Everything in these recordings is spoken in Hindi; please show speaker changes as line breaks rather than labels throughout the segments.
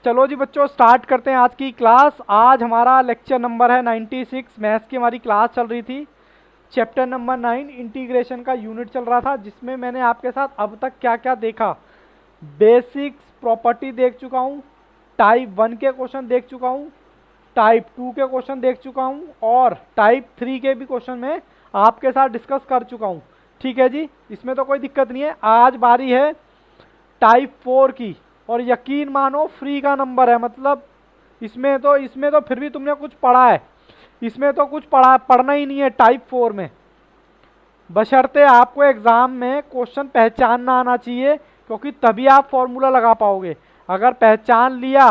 चलो जी बच्चों, स्टार्ट करते हैं आज की क्लास। आज हमारा लेक्चर नंबर है 96। मैथ्स की हमारी क्लास चल रही थी। चैप्टर नंबर 9 इंटीग्रेशन का यूनिट चल रहा था, जिसमें मैंने आपके साथ अब तक क्या क्या देखा। बेसिक्स प्रॉपर्टी देख चुका हूँ, टाइप 1 के क्वेश्चन देख चुका हूँ, टाइप 2 के क्वेश्चन देख चुका हूँ, और टाइप 3 के भी क्वेश्चन में आपके साथ डिस्कस कर चुका हूँ। ठीक है जी, इसमें तो कोई दिक्कत नहीं है। आज बारी है टाइप 4 की, और यकीन मानो फ्री का नंबर है। मतलब इसमें तो फिर भी तुमने कुछ पढ़ा है, इसमें तो कुछ पढ़ना ही नहीं है टाइप 4 में। बशर्ते आपको एग्जाम में क्वेश्चन पहचानना आना चाहिए, क्योंकि तभी आप फॉर्मूला लगा पाओगे। अगर पहचान लिया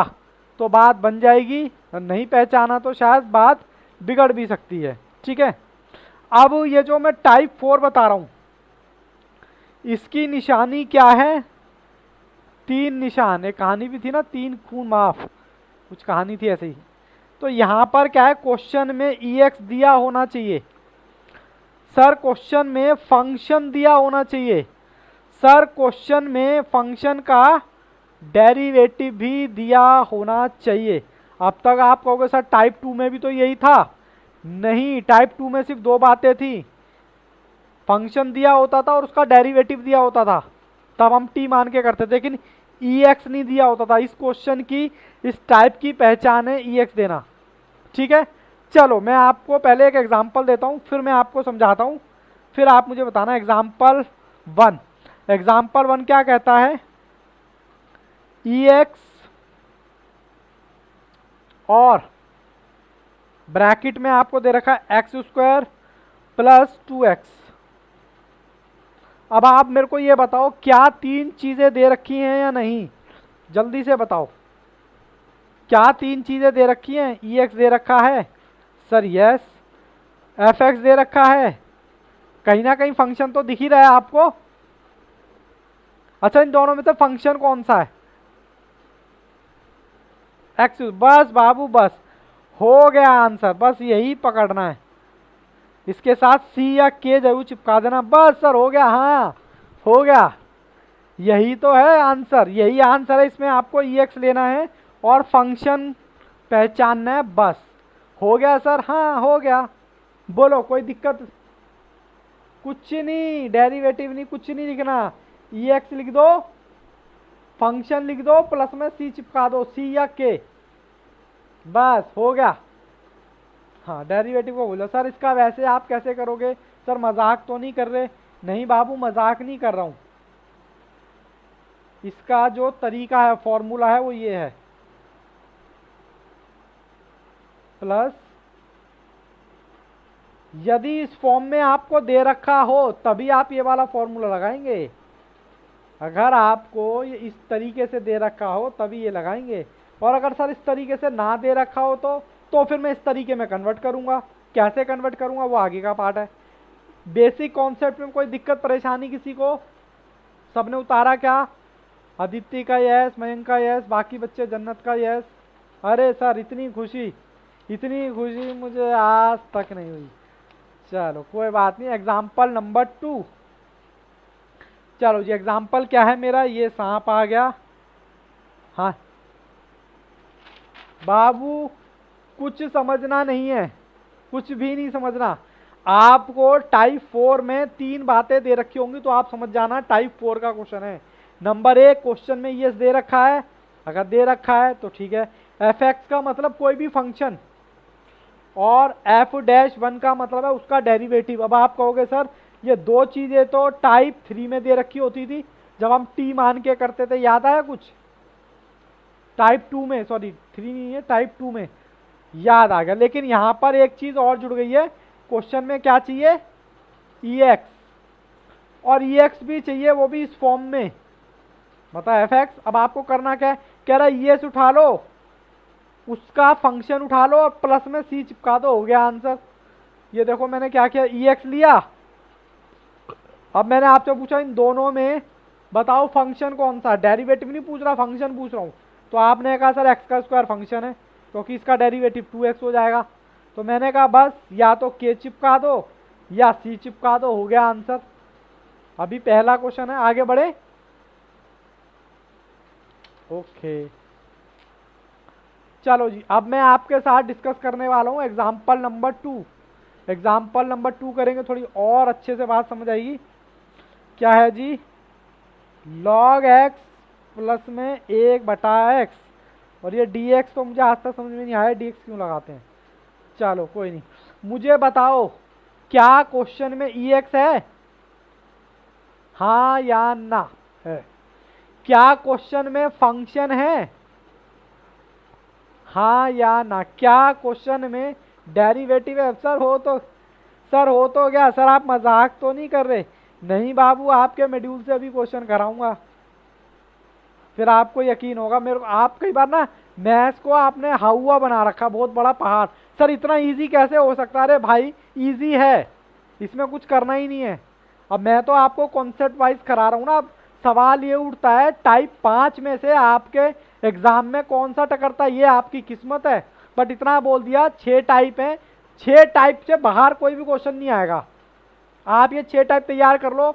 तो बात बन जाएगी, और नहीं पहचाना तो शायद बात बिगड़ भी सकती है। ठीक है, अब ये जो मैं टाइप 4 बता रहा हूं, इसकी निशानी क्या है? 3 निशान। एक कहानी भी थी ना, 3 खून माफ, कुछ कहानी थी ऐसे ही। तो यहां पर क्या है, क्वेश्चन में EX दिया होना चाहिए सर, क्वेश्चन में फंक्शन दिया होना चाहिए सर, क्वेश्चन में फंक्शन का डेरिवेटिव भी दिया होना चाहिए। अब तक आप कहोगे सर टाइप 2 में भी तो यही था। नहीं, टाइप 2 में सिर्फ 2 बातें थी, फंक्शन दिया होता था और उसका डेरिवेटिव दिया होता था, तब हम टी मान के करते थे। लेकिन EX नहीं दिया होता था। इस क्वेश्चन की, इस टाइप की पहचान है EX देना। ठीक है, चलो मैं आपको पहले एक एग्जांपल देता हूं, फिर मैं आपको समझाता हूं, फिर आप मुझे बताना। एग्जांपल 1, एग्जांपल 1 क्या कहता है? EX और ब्रैकेट में आपको दे रखा है x² प्लस 2x। अब आप मेरे को ये बताओ, क्या 3 चीजें दे रखी हैं या नहीं? जल्दी से बताओ, क्या 3 चीजें दे रखी हैं? EX दे रखा है सर, यस। FX दे रखा है, कहीं ना कहीं फंक्शन तो दिख ही रहा है आपको। अच्छा, इन दोनों में से फंक्शन कौन सा है? एक्स। बस बाबू बस, हो गया आंसर, बस यही पकड़ना है। इसके साथ C या K जरूर चिपका देना। बस सर हो गया, हाँ हो गया, यही तो है आंसर, यही आंसर है। इसमें आपको EX लेना है और फंक्शन पहचानना है, बस हो गया सर। हाँ हो गया, बोलो कोई दिक्कत? कुछ नहीं, डेरिवेटिव नहीं, कुछ नहीं लिखना। EX लिख दो, फंक्शन लिख दो, प्लस में C चिपका दो, C या K, बस हो गया। हाँ, डेरिवेटिव को बोलो सर इसका वैसे आप कैसे करोगे? सर मजाक तो नहीं कर रहे? नहीं बाबू, मजाक नहीं कर रहा हूं। इसका जो तरीका है, फॉर्मूला है, वो ये है, प्लस यदि इस फॉर्म में आपको दे रखा हो तभी आप ये वाला फॉर्मूला लगाएंगे। अगर आपको ये इस तरीके से दे रखा हो तभी ये लगाएंगे, और अगर सर इस तरीके से ना दे रखा हो तो फिर मैं इस तरीके में कन्वर्ट करूंगा। कैसे कन्वर्ट करूंगा वो आगे का पार्ट है। बेसिक कॉन्सेप्ट में कोई दिक्कत परेशानी किसी को? सबने उतारा क्या? अदिति का यस, मयंक का यस, बाकी बच्चे जन्नत का यस। अरे सर इतनी खुशी मुझे आज तक नहीं हुई। चलो कोई बात नहीं। एग्जाम्पल नंबर 2, चलो जी एग्जाम्पल क्या है मेरा? ये सांप आ गया। हाँ बाबू, कुछ समझना नहीं है, कुछ भी नहीं समझना। आपको टाइप 4 में 3 बातें दे रखी होंगी तो आप समझ जाना टाइप 4 का क्वेश्चन है। नंबर 1, क्वेश्चन में ये दे रखा है, अगर दे रखा है तो ठीक है। fx का मतलब कोई भी फंक्शन, और f'1 का मतलब है उसका डेरिवेटिव। अब आप कहोगे सर ये 2 चीजें तो टाइप 3 में दे रखी होती थी, जब हम टी मान के करते थे, याद आया कुछ? टाइप 2 में, सॉरी 3 नहीं है, टाइप 2 में याद आ गया। लेकिन यहां पर एक चीज और जुड़ गई है, क्वेश्चन में क्या चाहिए? EX, और EX भी चाहिए, वो भी इस फॉर्म में, मतलब FX। अब आपको करना क्या है? कह रहा है EX उठा लो, उसका फंक्शन उठा लो और प्लस में C चिपका दो, हो गया आंसर। ये देखो मैंने क्या किया, EX लिया। अब मैंने आपसे पूछा इन दोनों में बताओ फंक्शन कौन सा? डेरिवेटिव नहीं पूछ रहा, फंक्शन पूछ रहा हूं। तो आपने कहा सर x का स्क्वायर फंक्शन है, क्योंकि इसका डेरिवेटिव 2x हो जाएगा। तो मैंने कहा बस या तो K चिपका दो या C चिपका दो, हो गया आंसर। अभी पहला क्वेश्चन है, आगे बढ़े। ओके, चलो जी, अब मैं आपके साथ डिस्कस करने वाला हूँ एग्जाम्पल नंबर 2। एग्जाम्पल नंबर 2 करेंगे, थोड़ी और अच्छे से बात समझ आएगी। क्या है जी, log x प्लस में 1/x, और ये dx तो मुझे आज तक समझ में नहीं आया dx क्यों लगाते हैं। चलो कोई नहीं, मुझे बताओ क्या क्वेश्चन में ex है, हाँ या ना है। क्या क्वेश्चन में फंक्शन है, हाँ या ना। क्या क्वेश्चन में डेरिवेटिव है। सर हो तो क्या सर, आप मजाक तो नहीं कर रहे। नहीं बाबू, आपके मॉड्यूल से अभी क्वेश्चन कराऊंगा, फिर आपको यकीन होगा। मेरे को आप कई बार ना मैथ्स को आपने हाउआ बना रखा, बहुत बड़ा पहाड़। सर इतना इजी कैसे हो सकता है। अरे भाई इजी है, इसमें कुछ करना ही नहीं है। अब मैं तो आपको कॉन्सेप्ट वाइज करा रहा हूँ ना। अब सवाल ये उठता है टाइप 5 में से आपके एग्जाम में कौन सा टकरता है, ये आपकी किस्मत है। बट इतना बोल दिया 6 टाइप है, 6 टाइप से बाहर कोई भी क्वेश्चन नहीं आएगा। आप ये 6 टाइप तैयार कर लो,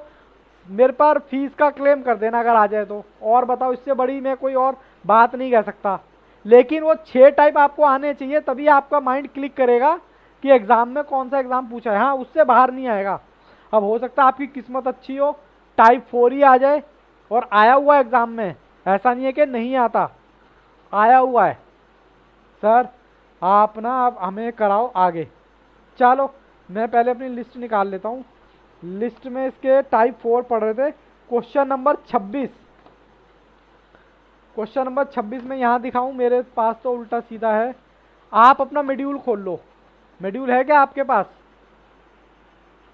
मेरे पर फीस का क्लेम कर देना अगर आ जाए तो। और बताओ, इससे बड़ी मैं कोई और बात नहीं कह सकता। लेकिन वो 6 टाइप आपको आने चाहिए, तभी आपका माइंड क्लिक करेगा कि एग्जाम में कौन सा एग्जाम पूछा है। हाँ, उससे बाहर नहीं आएगा। अब हो सकता है आपकी किस्मत अच्छी हो, टाइप 4 ही आ जाए, और आया हुआ एग्जाम में, ऐसा नहीं है कि नहीं आता, आया हुआ है। सर आप ना अब हमें कराओ आगे। चलो मैं पहले अपनी लिस्ट निकाल लेता हूँ। लिस्ट में इसके टाइप 4 पढ़ रहे थे। क्वेश्चन नंबर 26, क्वेश्चन नंबर 26 में यहाँ दिखाऊं, मेरे पास तो उल्टा सीधा है। आप अपना मॉड्यूल खोल लो, मॉड्यूल है क्या आपके पास।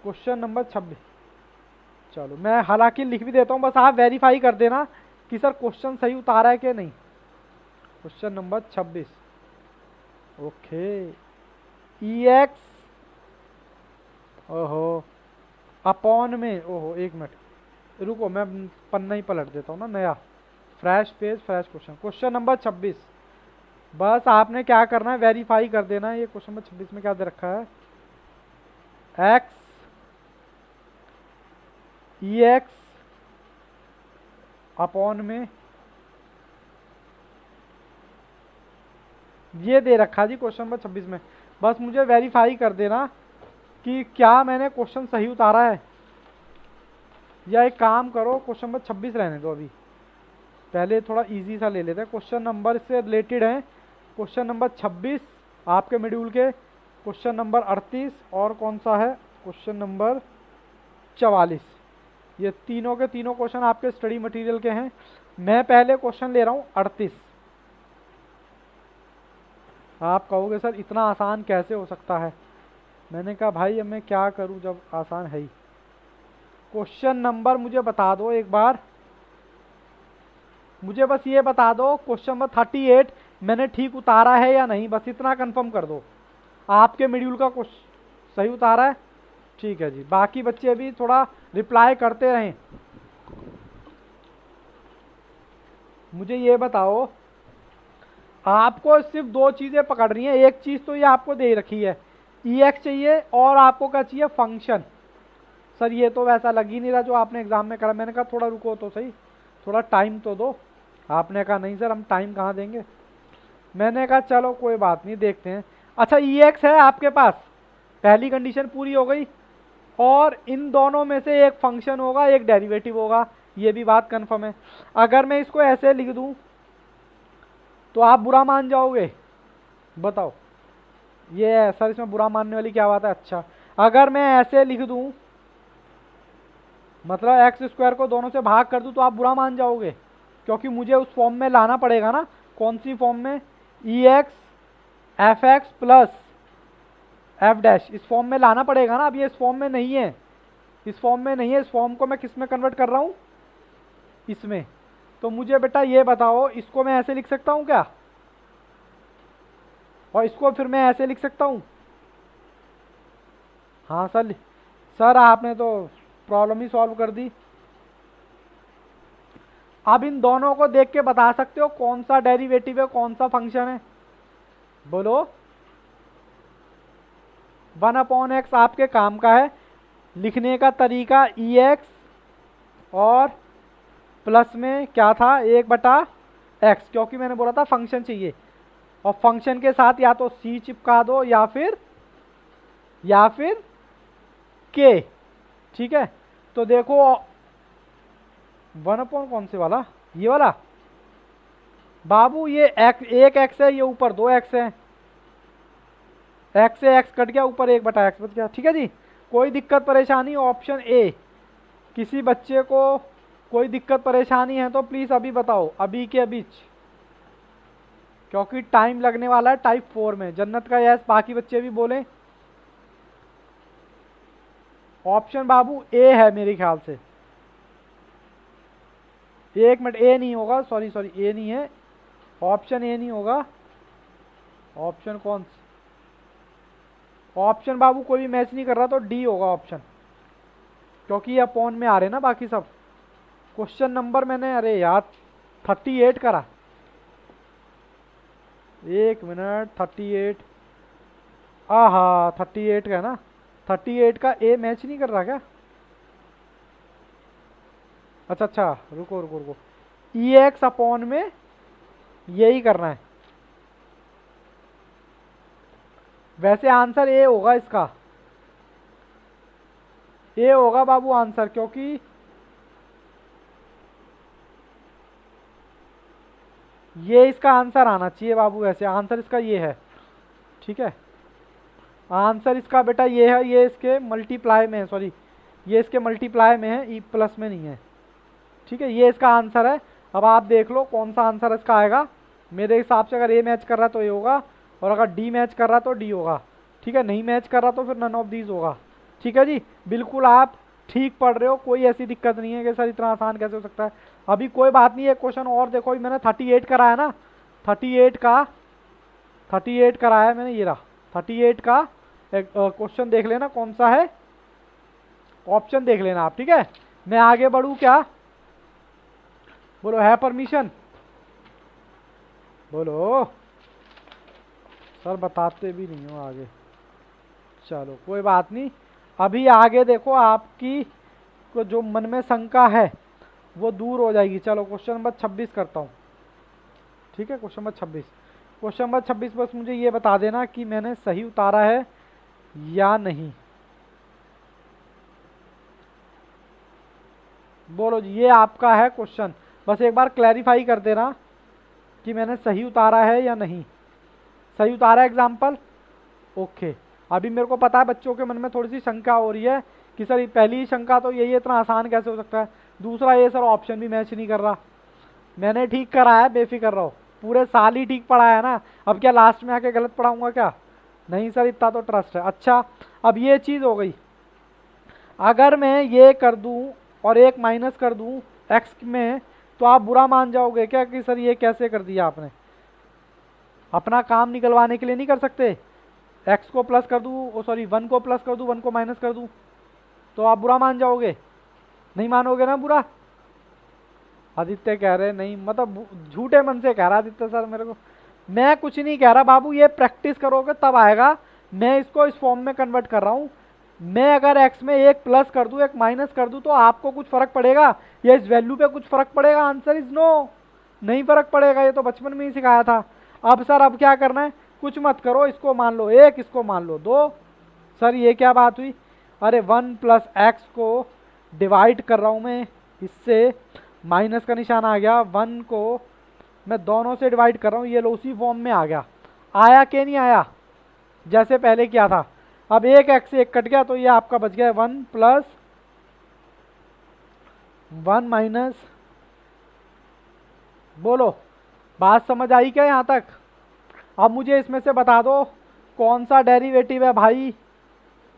क्वेश्चन नंबर 26, चलो मैं हालांकि लिख भी देता हूँ, बस आप वेरीफाई कर देना कि सर क्वेश्चन सही उतारा है कि नहीं। Question number 26, okay. EX ओहो अपॉन में, ओहो एक मिनट रुको, मैं पन्ना ही पलट देता हूँ ना, नया fresh page fresh question. Question number 26, बस आपने क्या करना है, वेरीफाई कर देना है। ये क्वेश्चन नंबर 26 में क्या दे रखा है, x EX अपॉन में ये दे रखा जी क्वेश्चन नंबर 26 में। बस मुझे वेरीफाई कर देना कि क्या मैंने क्वेश्चन सही उतारा है। या एक काम करो, क्वेश्चन नंबर 26 रहने दो अभी, पहले थोड़ा इजी सा ले लेते हैं। क्वेश्चन नंबर से रिलेटेड है क्वेश्चन नंबर 26 आपके मॉड्यूल के, क्वेश्चन नंबर 38 और कौन सा है, क्वेश्चन नंबर 44। ये तीनों के तीनों क्वेश्चन आपके स्टडी मटेरियल के हैं। मैं पहले क्वेश्चन ले रहा हूँ 38। आप कहोगे सर इतना आसान कैसे हो सकता है। मैंने कहा भाई अब मैं क्या करूँ जब आसान है ही। क्वेश्चन नंबर मुझे बता दो एक बार, मुझे बस ये बता दो क्वेश्चन नंबर 38 मैंने ठीक उतारा है या नहीं, बस इतना कंफर्म कर दो। आपके मॉड्यूल का क्वेश्चन सही उतारा है, ठीक है जी। बाकी बच्चे भी थोड़ा रिप्लाई करते रहें। मुझे ये बताओ, आपको सिर्फ 2 चीज़ें पकड़नी है। एक चीज़ तो ये आपको दे रखी है, EX चाहिए, और आपको क्या चाहिए, फंक्शन। सर ये तो वैसा लग ही नहीं रहा जो आपने एग्जाम में करा। मैंने कहा थोड़ा रुको तो सही, थोड़ा टाइम तो दो। आपने कहा नहीं सर हम टाइम कहाँ देंगे। मैंने कहा चलो कोई बात नहीं, देखते हैं। अच्छा EX है आपके पास, पहली कंडीशन पूरी हो गई। और इन दोनों में से एक फंक्शन होगा, एक डेरिवेटिव होगा, ये भी बात कंफर्म है। अगर मैं इसको ऐसे लिख दूं तो आप बुरा मान जाओगे, बताओ। ये सर इसमें बुरा मानने वाली क्या बात है। अच्छा अगर मैं ऐसे लिख दूं, मतलब x² को दोनों से भाग कर दूं, तो आप बुरा मान जाओगे, क्योंकि मुझे उस फॉर्म में लाना पड़ेगा ना। कौन सी फॉर्म में, EX fx प्लस f', इस फॉर्म में लाना पड़ेगा ना। अब ये इस फॉर्म में नहीं है, इस फॉर्म में नहीं है। इस फॉर्म को मैं किस में कन्वर्ट कर रहा हूँ, इसमें। तो मुझे बेटा ये बताओ, इसको मैं ऐसे लिख सकता हूँ क्या, और इसको फिर मैं ऐसे लिख सकता हूँ। हाँ सर, सर आपने तो प्रॉब्लम ही सॉल्व कर दी। अब इन दोनों को देख के बता सकते हो कौन सा डेरिवेटिव है कौन सा फंक्शन है, बोलो। 1/x आपके काम का है। लिखने का तरीका EX और प्लस में क्या था 1/x, क्योंकि मैंने बोला था फंक्शन चाहिए। और फंक्शन के साथ या तो सी चिपका दो या फिर के। ठीक है, तो देखो 1 अपॉन कौन से वाला, ये वाला बाबू, ये एक्स, एक एक्स है, ये ऊपर 2 एक्स है, एक्स से एक्स कट गया, ऊपर 1/x बच गया। ठीक है जी, कोई दिक्कत परेशानी? Option A. किसी बच्चे को कोई दिक्कत परेशानी है तो प्लीज अभी बताओ, अभी के बीच, क्योंकि टाइम लगने वाला है टाइप 4 में। जन्नत का यस, बाकी बच्चे भी बोले। ऑप्शन बाबू ए है मेरे ख्याल से। 1 मिनट, ए नहीं होगा, सॉरी सॉरी, ए नहीं है, ऑप्शन ए नहीं होगा। ऑप्शन कौन सा? ऑप्शन बाबू कोई भी मैच नहीं कर रहा, तो डी होगा ऑप्शन, क्योंकि ये अपॉन में आ रहे ना बाकी सब। क्वेश्चन नंबर मैंने, अरे यार 38 करा, 1 मिनट, 38, आहा 38 का है ना, 38 का ए मैच नहीं कर रहा क्या? अच्छा अच्छा, रुको रुको रुको, ई एक्स अपॉन में यही करना है। वैसे आंसर ए होगा इसका, ए होगा बाबू आंसर, क्योंकि ये इसका आंसर आना चाहिए बाबू। वैसे आंसर इसका ये है। ठीक है, आंसर इसका बेटा ये है, ये इसके मल्टीप्लाई में है, सॉरी ये इसके मल्टीप्लाई में है, ई प्लस में नहीं है। ठीक है, ये इसका आंसर है। अब आप देख लो कौन सा आंसर इसका आएगा। मेरे हिसाब से अगर ए मैच कर रहा है तो ए होगा, और अगर डी मैच कर रहा तो डी होगा। ठीक है, नहीं मैच कर रहा तो फिर नन ऑफ दीज होगा। ठीक है जी, बिल्कुल आप ठीक पढ़ रहे हो, कोई ऐसी दिक्कत नहीं है कि सर इतना आसान कैसे हो सकता है। अभी कोई बात नहीं है, क्वेश्चन और देखो, मैंने 38 कराया ना, 38 कराया है मैंने, ये रहा 38 का क्वेश्चन देख लेना कौन सा है, ऑप्शन देख लेना आप। ठीक है, मैं आगे बढ़ूं क्या? बोलो, है परमिशन? बोलो, सर बताते भी नहीं हो आगे। चलो कोई बात नहीं, अभी आगे देखो, आपकी को जो मन में शंका है वो दूर हो जाएगी। चलो क्वेश्चन नंबर 26 करता हूँ। ठीक है, क्वेश्चन नंबर 26, क्वेश्चन नंबर 26 बस मुझे ये बता देना कि मैंने सही उतारा है या नहीं। बोलो जी, ये आपका है क्वेश्चन, बस एक बार क्लैरिफाई कर देना कि मैंने सही उतारा है या नहीं। सही उतारा एग्जाम्पल, ओके। अभी मेरे को पता है बच्चों के मन में थोड़ी सी शंका हो रही है कि सर पहली शंका तो यही है, इतना आसान कैसे हो सकता है। दूसरा ये सर ऑप्शन भी मैच नहीं कर रहा। मैंने ठीक कराया है, बेफिक्र रहो, पूरे साल ही ठीक पढ़ाया है ना, अब क्या लास्ट में आके गलत पढ़ाऊंगा क्या? नहीं सर, इतना तो ट्रस्ट है। अच्छा, अब ये चीज़ हो गई, अगर मैं ये कर दूं और एक माइनस कर दूं एक्स में, तो आप बुरा मान जाओगे क्या कि सर ये कैसे कर दिया आपने? अपना काम निकलवाने के लिए नहीं कर सकते? एक्स को प्लस कर दूं, सॉरी 1 को प्लस कर दूं, 1 को माइनस कर दूं, तो आप बुरा मान जाओगे? नहीं मानोगे ना बुरा? आदित्य कह रहे नहीं, मतलब झूठे मन से कह रहा आदित्य सर मेरे को। मैं कुछ नहीं कह रहा बाबू, ये प्रैक्टिस करोगे तब आएगा। मैं इसको इस फॉर्म में कन्वर्ट कर रहा हूँ। मैं अगर x में एक प्लस कर दूं, एक माइनस कर दूं, तो आपको कुछ फर्क पड़ेगा या इस वैल्यू पे कुछ फर्क पड़ेगा? आंसर इज नो, नहीं फर्क पड़ेगा। ये तो बचपन में ही सिखाया था। अब सर अब क्या करना है? कुछ मत करो, इसको मान लो 1, इसको मान लो 2। सर ये क्या बात हुई? अरे 1 प्लस एक्स को डिवाइड कर रहा हूँ मैं इससे, माइनस का निशान आ गया, 1 को मैं दोनों से डिवाइड कर रहा हूँ, ये लो उसी फॉर्म में आ गया। आया कि नहीं आया जैसे पहले किया था? अब एक एक्स से एक कट गया, तो ये आपका बच गया 1 प्लस 1 माइनस। बोलो, बात समझ आई क्या यहाँ तक? अब मुझे इसमें से बता दो कौन सा डेरिवेटिव है भाई,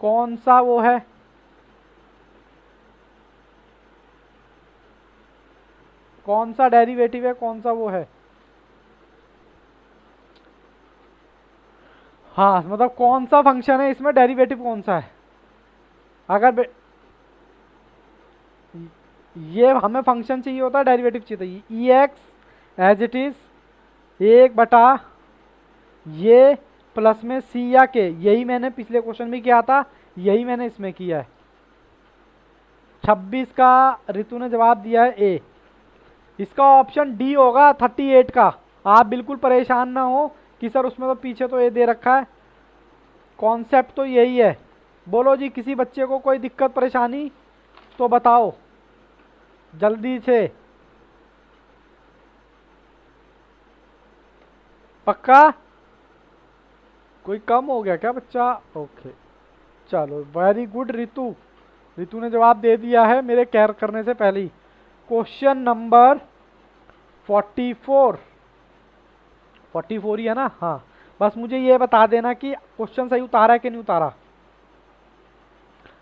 कौन सा वो है? कौन सा डेरिवेटिव है, कौन सा वो है? हाँ, मतलब कौन सा फंक्शन है इसमें, डेरिवेटिव कौन सा है? अगर ये हमें फंक्शन चाहिए होता है, डेरिवेटिव चाहिए था। ई एक्स एज इट इज 1/, ये प्लस में सी या के, यही मैंने पिछले क्वेश्चन में किया था, यही मैंने इसमें किया है। 26 का ऋतु ने जवाब दिया है ए। इसका ऑप्शन डी होगा 38 का। आप बिल्कुल परेशान ना हो कि सर उसमें तो पीछे तो ये दे रखा है, कॉन्सेप्ट तो यही है। बोलो जी, किसी बच्चे को कोई दिक्कत परेशानी तो बताओ जल्दी से। पक्का? कोई कम हो गया क्या बच्चा? ओके, चलो वेरी गुड रितु। रितु ने जवाब दे दिया है मेरे केयर करने से पहले ही। क्वेश्चन नंबर 44, 44 ही है ना? हाँ, बस मुझे ये बता देना कि क्वेश्चन सही उतारा है कि नहीं उतारा।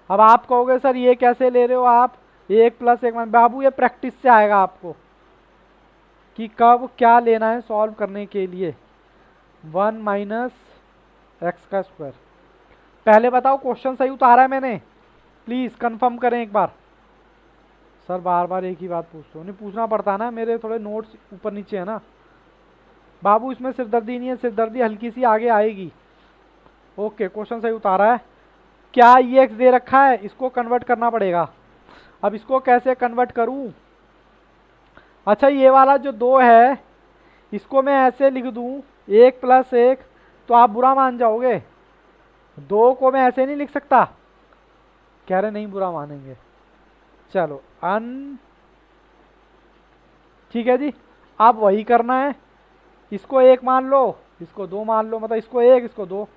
अब आप कहोगे सर ये कैसे ले रहे हो आप, 1+1, बाबू ये प्रैक्टिस से आएगा आपको कि कब क्या लेना है सॉल्व करने के लिए। 1 - x²। पहले बताओ क्वेश्चन सही उतारा है मैंने? प्लीज कंफर्म करें एक बार। सर बार बार एक ही बात पूछते हो, नहीं पूछना पड़ता ना, मेरे थोड़े नोट्स ऊपर नीचे है ना। बाबू इसमें सिरदर्दी नहीं है, सिरदर्दी हल्की सी आगे आएगी। ओके, क्वेश्चन सही उतारा है। क्या EX दे रखा है, इसको कन्वर्ट करना पड़ेगा। अब इसको कैसे कन्वर्ट करूं? अच्छा, ये वाला जो 2 है इसको मैं ऐसे लिख दूं 1+1, तो आप बुरा मान जाओगे। 2 को मैं ऐसे नहीं लिख सकता? कह रहे नहीं बुरा मानेंगे। चलो ठीक है जी, आप वही करना है। इसको 1 मान लो, इसको 2 मान लो, मतलब इसको 1 इसको 2।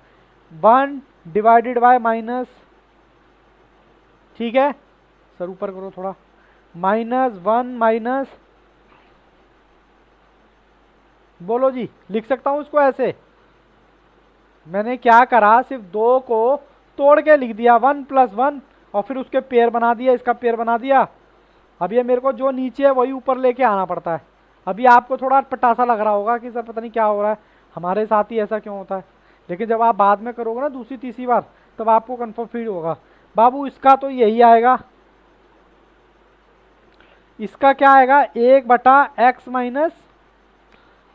1 डिवाइडेड बाय माइनस, ठीक है सर ऊपर करो थोड़ा, -1 माइनस, बोलो जी लिख सकता हूं इसको ऐसे? मैंने क्या करा, सिर्फ 2 को तोड़ के लिख दिया 1+1, और फिर उसके पेयर बना दिया, इसका पेयर बना दिया। अब ये मेरे को जो नीचे है वही ऊपर लेके आना पड़ता है। अभी आपको थोड़ा पटासा लग रहा होगा कि सर पता नहीं क्या हो रहा है, हमारे साथ ही ऐसा क्यों होता है, लेकिन जब आप बाद में करोगे ना दूसरी तीसरी बार, तब आपको कंफर्म फील होगा। बाबू इसका तो यही आएगा, इसका क्या आएगा 1/x-।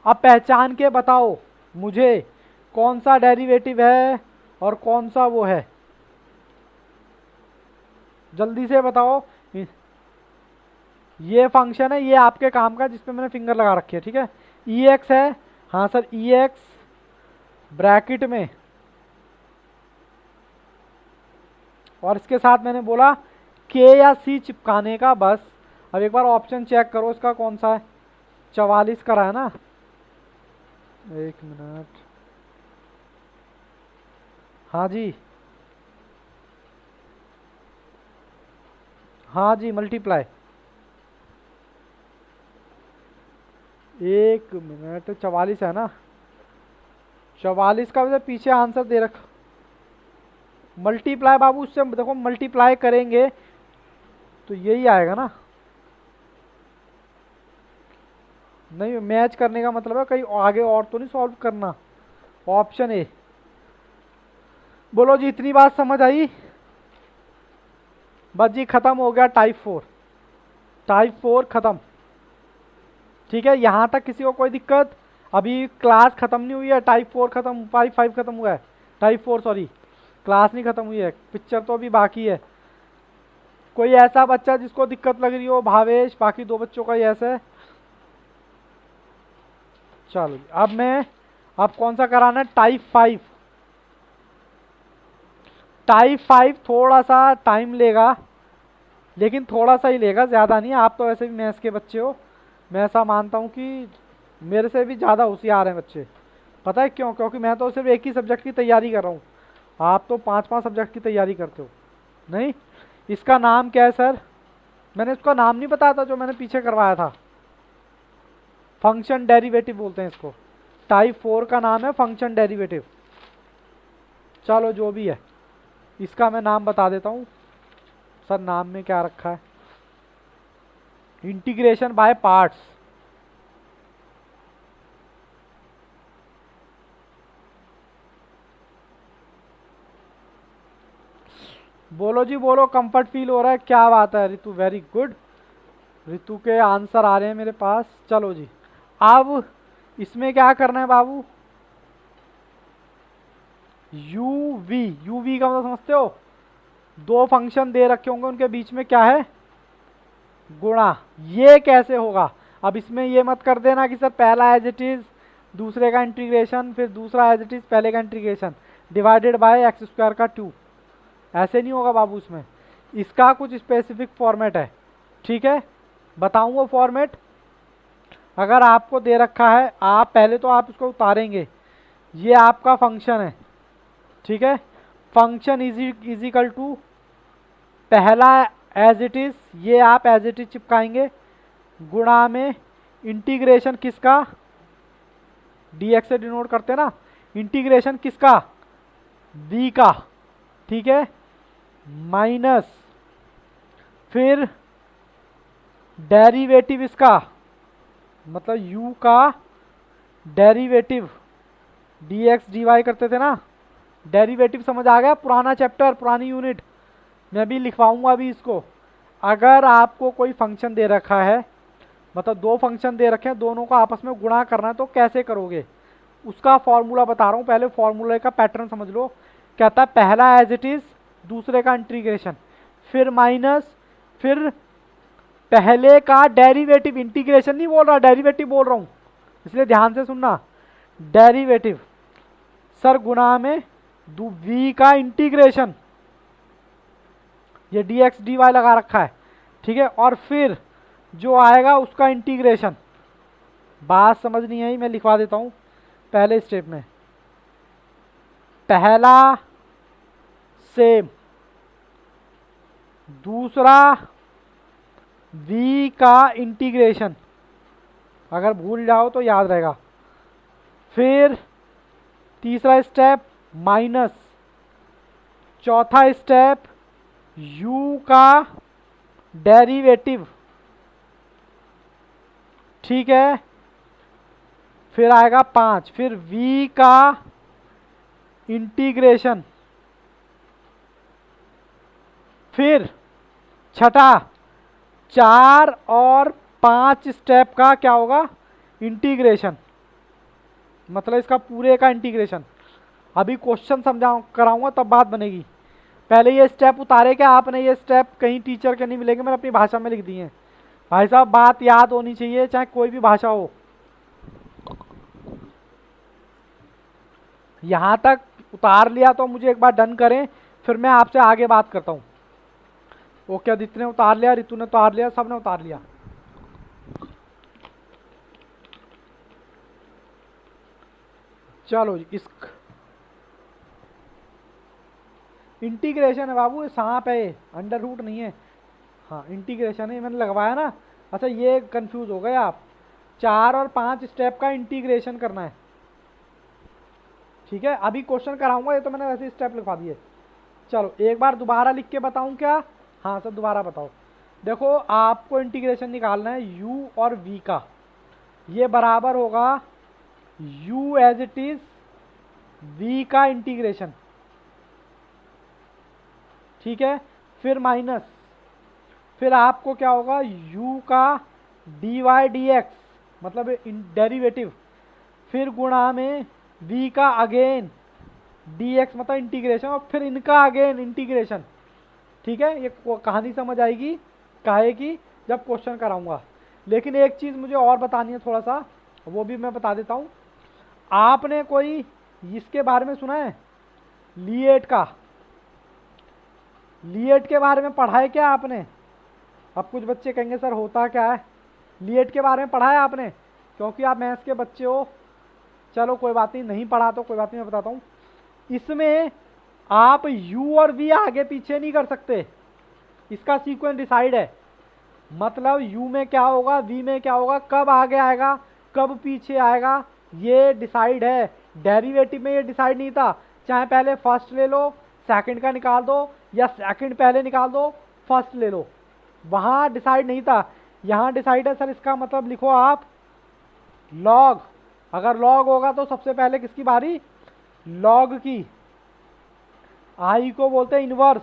अब पहचान के बताओ मुझे कौन सा डेरिवेटिव है और कौन सा वो है, जल्दी से बताओ। ये फंक्शन है, ये आपके काम का जिसपे मैंने फिंगर लगा रखी है, ठीक है। EX है, हाँ सर EX ब्रैकेट में, और इसके साथ मैंने बोला K या C चिपकाने का, बस। अब एक बार ऑप्शन चेक करो इसका कौन सा है। 44 करा है ना? एक मिनट, हाँ जी, हाँ जी मल्टीप्लाई। एक मिनट, 44 है ना? 44 का वैसे पीछे आंसर दे रखा, मल्टीप्लाई बाबू, उससे देखो मल्टीप्लाई करेंगे तो यही आएगा ना। नहीं, मैच करने का मतलब है कहीं आगे और तो नहीं सॉल्व करना। Option A. बोलो जी, इतनी बात समझ आई? बस जी खत्म हो गया टाइप 4, टाइप 4 खत्म। ठीक है, यहां तक किसी को कोई दिक्कत? अभी क्लास खत्म नहीं हुई है, टाइप 4 खत्म, टाइप 5 खत्म हुआ है, टाइप 4 सॉरी, क्लास नहीं खत्म हुई है, पिक्चर तो अभी बाकी है। कोई ऐसा बच्चा जिसको दिक्कत लग रही हो? भावेश, बाकी 2 बच्चों का ही ऐसा है। चलो अब कौन सा कराना है? टाइप 5। टाइप 5 थोड़ा सा टाइम लेगा, लेकिन थोड़ा सा ही लेगा, ज़्यादा नहीं। आप तो वैसे भी मैथ्स के बच्चे हो, मैं ऐसा मानता हूँ कि मेरे से भी ज़्यादा होशियार हैं बच्चे। पता है क्यों? क्योंकि मैं तो सिर्फ एक ही सब्जेक्ट की तैयारी कर रहा हूँ, आप तो 5-5 सब्जेक्ट की तैयारी करते हो। नहीं, इसका नाम क्या है सर? मैंने इसका नाम नहीं बताया था जो मैंने पीछे करवाया था, फंक्शन डेरिवेटिव बोलते हैं इसको। टाइप 4 का नाम है फंक्शन डेरिवेटिव। चलो जो भी है, इसका मैं नाम बता देता हूँ। सर नाम में क्या रखा है? Integration by parts. बोलो जी बोलो, कंफर्ट फील हो रहा है? क्या बात है रितु, वेरी गुड। रितु के आंसर आ रहे हैं मेरे पास। चलो जी, अब इसमें क्या करना है बाबू? यूवी का मतलब समझते हो? 2 फंक्शन दे रखे होंगे, उनके बीच में क्या है? गुणा। ये कैसे होगा? अब इसमें ये मत कर देना कि सर पहला एज इट इज, दूसरे का इंटीग्रेशन, फिर दूसरा एज इट इज़ पहले का integration, divided by x square का 2। ऐसे नहीं होगा बाबू, इसमें इसका कुछ स्पेसिफिक फॉर्मेट है। ठीक है, बताऊँ वो फॉर्मेट। अगर आपको दे रखा है, आप पहले तो आप इसको उतारेंगे, ये आपका फंक्शन है। ठीक है, फंक्शन इजिकल टू पहला एज इट इज़, ये आप एज इट इज़ चिपकाएंगे, गुणा में इंटीग्रेशन किसका, dx से डिनोट करते हैं ना, इंटीग्रेशन किसका, v का। ठीक है, माइनस फिर डेरिवेटिव इसका, मतलब u का डेरिवेटिव, dx dy करते थे ना, डेरिवेटिव समझ आ गया। पुराना चैप्टर, पुरानी यूनिट, मैं भी लिखवाऊंगा अभी इसको। अगर आपको कोई फंक्शन दे रखा है, मतलब दो फंक्शन दे रखे हैं, दोनों को आपस में गुणा करना है, तो कैसे करोगे, उसका फॉर्मूला बता रहा हूँ। पहले फॉर्मूले का पैटर्न समझ लो। कहता है पहला एज इट इज, दूसरे का इंटीग्रेशन, फिर माइनस, फिर पहले का डेरिवेटिव, इंटीग्रेशन नहीं बोल रहा, डेरिवेटिव बोल रहा हूँ, इसलिए ध्यान से सुनना। डेरिवेटिव सर गुणा में v का इंटीग्रेशन, ये dx dy लगा रखा है। ठीक है, और फिर जो आएगा उसका इंटीग्रेशन। बात समझ नहीं आई, मैं लिखवा देता हूं पहले स्टेप में। पहला सेम, दूसरा v का इंटीग्रेशन, अगर भूल जाओ तो याद रहेगा। फिर तीसरा स्टेप माइनस, चौथा स्टेप u का डेरिवेटिव। ठीक है, फिर आएगा 5, फिर v का इंटीग्रेशन, फिर छठा 4 और 5 स्टेप का क्या होगा, इंटीग्रेशन, मतलब इसका पूरे का इंटीग्रेशन। अभी क्वेश्चन समझाऊं कराऊंगा तब बात बनेगी। पहले ये स्टेप उतारे क्या आपने, ये स्टेप कहीं टीचर के नहीं मिलेंगे, मैंने अपनी भाषा में लिख दिए हैं। भाई साहब बात याद होनी चाहिए, चाहे कोई भी भाषा हो। यहां तक उतार लिया तो मुझे एक बार डन करें, फिर मैं आपसे आगे बात करता हूं। ओके, आदित्य ने उतार लिया, रितु ने उतार लिया, सबने उतार लिया। चलो जी, इस इंटीग्रेशन है बाबू, ये सांप है, ये अंडर रूट नहीं है। हाँ इंटीग्रेशन है, मैंने लगवाया ना। अच्छा ये कंफ्यूज हो गए आप, 4 और 5 स्टेप का इंटीग्रेशन करना है। ठीक है, अभी क्वेश्चन कराऊंगा, ये तो मैंने वैसे स्टेप लिखवा दिए। चलो एक बार दोबारा लिख के बताऊं क्या, हाँ सर दोबारा बताओ। देखो आपको इंटीग्रेशन निकालना है u और v का, ये बराबर होगा u as it is v का इंटीग्रेशन। ठीक है, फिर माइनस, फिर आपको क्या होगा u का dy dx, मतलब डेरिवेटिव, फिर गुणा में v का अगेन dx मतलब इंटीग्रेशन, और फिर इनका अगेन इंटीग्रेशन। ठीक है, ये कहानी समझ आएगी काहे की जब क्वेश्चन कराऊंगा। लेकिन एक चीज़ मुझे और बतानी है थोड़ा सा, वो भी मैं बता देता हूँ। आपने कोई इसके बारे में सुना है, लीएट का, लीएट के बारे में पढ़ा है क्या आपने? अब कुछ बच्चे कहेंगे सर होता क्या है, लीएट के बारे में पढ़ा है आपने? क्योंकि आप मैथ्स के बच्चे हो, चलो कोई बात नहीं, नहीं पढ़ा तो कोई बात नहीं, मैं बताता हूँ। इसमें आप u और v आगे पीछे नहीं कर सकते, इसका सीक्वेंस डिसाइड है। मतलब u में क्या होगा, v में क्या होगा, कब आगे आएगा कब पीछे आएगा, ये डिसाइड है। डेरिवेटिव में ये डिसाइड नहीं था, चाहे पहले फर्स्ट ले लो सेकंड का निकाल दो, या सेकंड पहले निकाल दो फर्स्ट ले लो, वहाँ डिसाइड नहीं था, यहाँ डिसाइड है। सर इसका मतलब लिखो आप लॉग, अगर लॉग होगा तो सबसे पहले किसकी बारी, लॉग की। आई को बोलते हैं इनवर्स,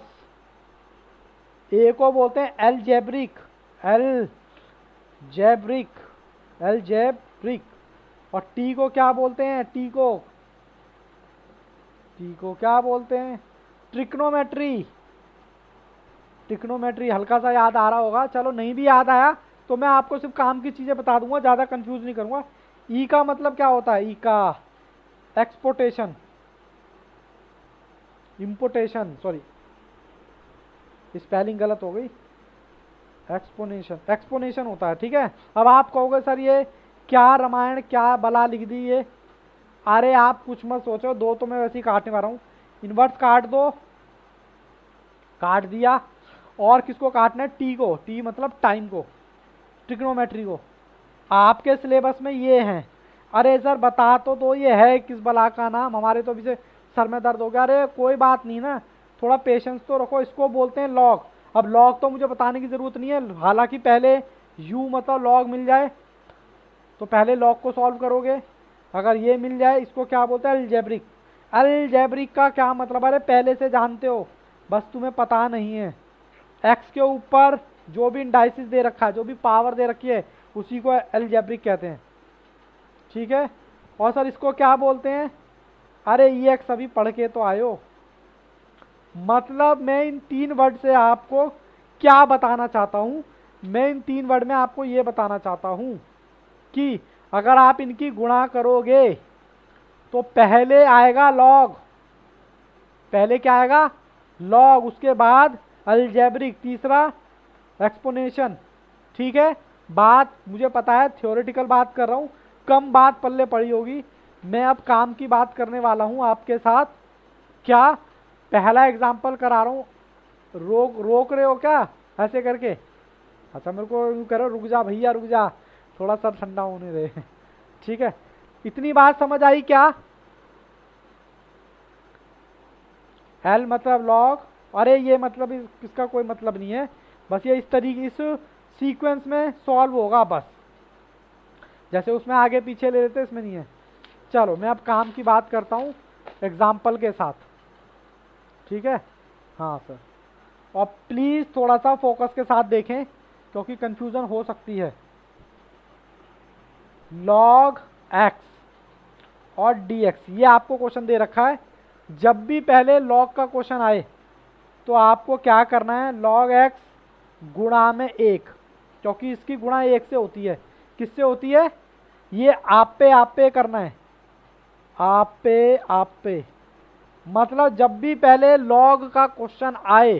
ए को बोलते हैं एलजेब्रिक, एलजेब्रिक, और टी को क्या बोलते हैं, टी को क्या बोलते हैं, ट्रिग्नोमेट्री। ट्रिग्नोमेट्री हल्का सा याद आ रहा होगा, चलो नहीं भी याद आया तो मैं आपको सिर्फ काम की चीज़ें बता दूंगा, ज़्यादा कंफ्यूज नहीं करूंगा। ई का मतलब क्या होता है? ई का एक्सपोर्टेशन, इम्पोर्टेशन, सॉरी स्पेलिंग गलत हो गई, एक्सपोनेशन, एक्सपोनेशन होता है। ठीक है, अब आप कहोगे सर ये क्या रामायण क्या बला लिख दी ये। अरे आप कुछ मत सोचो, दो तो मैं वैसे ही काटने वाला हूँ, इनवर्स काट दो, काट दिया। और किसको काटना है? टी को, टी मतलब टाइम को, ट्रिग्नोमेट्री को। आपके सिलेबस में ये हैं। अरे सर बता तो दो ये है किस बला का नाम, हमारे तो अभी से सर में दर्द हो गया। अरे कोई बात नहीं ना, थोड़ा पेशेंस तो रखो। इसको बोलते हैं लॉग। अब लॉग तो मुझे बताने की ज़रूरत नहीं है, हालांकि पहले यू मतलब लॉग मिल जाए तो पहले लॉग को सॉल्व करोगे। अगर ये मिल जाए, इसको क्या बोलते हैं? अलजेब्रिक। अलजेब्रिक का क्या मतलब? अरे पहले से जानते हो, बस तुम्हें पता नहीं है। एक्स के ऊपर जो भी इंडाइसिस दे रखा है, जो भी पावर दे रखी है, उसी को अलजेब्रिक कहते हैं। ठीक है, और सर इसको क्या बोलते हैं? अरे ये एक्स अभी पढ़ के तो आयो। मतलब मैं इन तीन वर्ड से आपको क्या बताना चाहता हूँ? मैं इन तीन वर्ड में आपको ये बताना चाहता हूँ कि अगर आप इनकी गुणा करोगे तो पहले आएगा लॉग, पहले क्या आएगा? लॉग, उसके बाद अलजेब्रिक, तीसरा एक्सपोनेंशन। ठीक है, बात मुझे पता है थ्योरेटिकल बात कर रहा हूँ, कम बात पल्ले पड़ी होगी। मैं अब काम की बात करने वाला हूँ आपके साथ। क्या? पहला एग्जाम्पल करा रहा हूँ। रोक रहे हो क्या ऐसे करके? अच्छा मेरे को यूँ करो, रुक जा भैया रुक जा, थोड़ा सा ठंडा होने दे। ठीक है, इतनी बात समझ आई क्या? एल मतलब लॉग, अरे ये मतलब इसका कोई मतलब नहीं है, बस ये इस तरीके इस सीक्वेंस में सॉल्व होगा बस, जैसे उसमें आगे पीछे ले लेते इसमें नहीं है। चलो मैं अब काम की बात करता हूँ एग्जाम्पल के साथ। ठीक है, हाँ सर, और प्लीज़ थोड़ा सा फोकस के साथ देखें क्योंकि कंफ्यूजन हो सकती है। लॉग एक्स और डी एक्स, ये आपको क्वेश्चन दे रखा है। जब भी पहले लॉग का क्वेश्चन आए तो आपको क्या करना है? लॉग एक्स गुणा में एक, क्योंकि इसकी गुणा एक से होती है। किससे होती है? ये आप पे करना है, आप पे। मतलब जब भी पहले लॉग का क्वेश्चन आए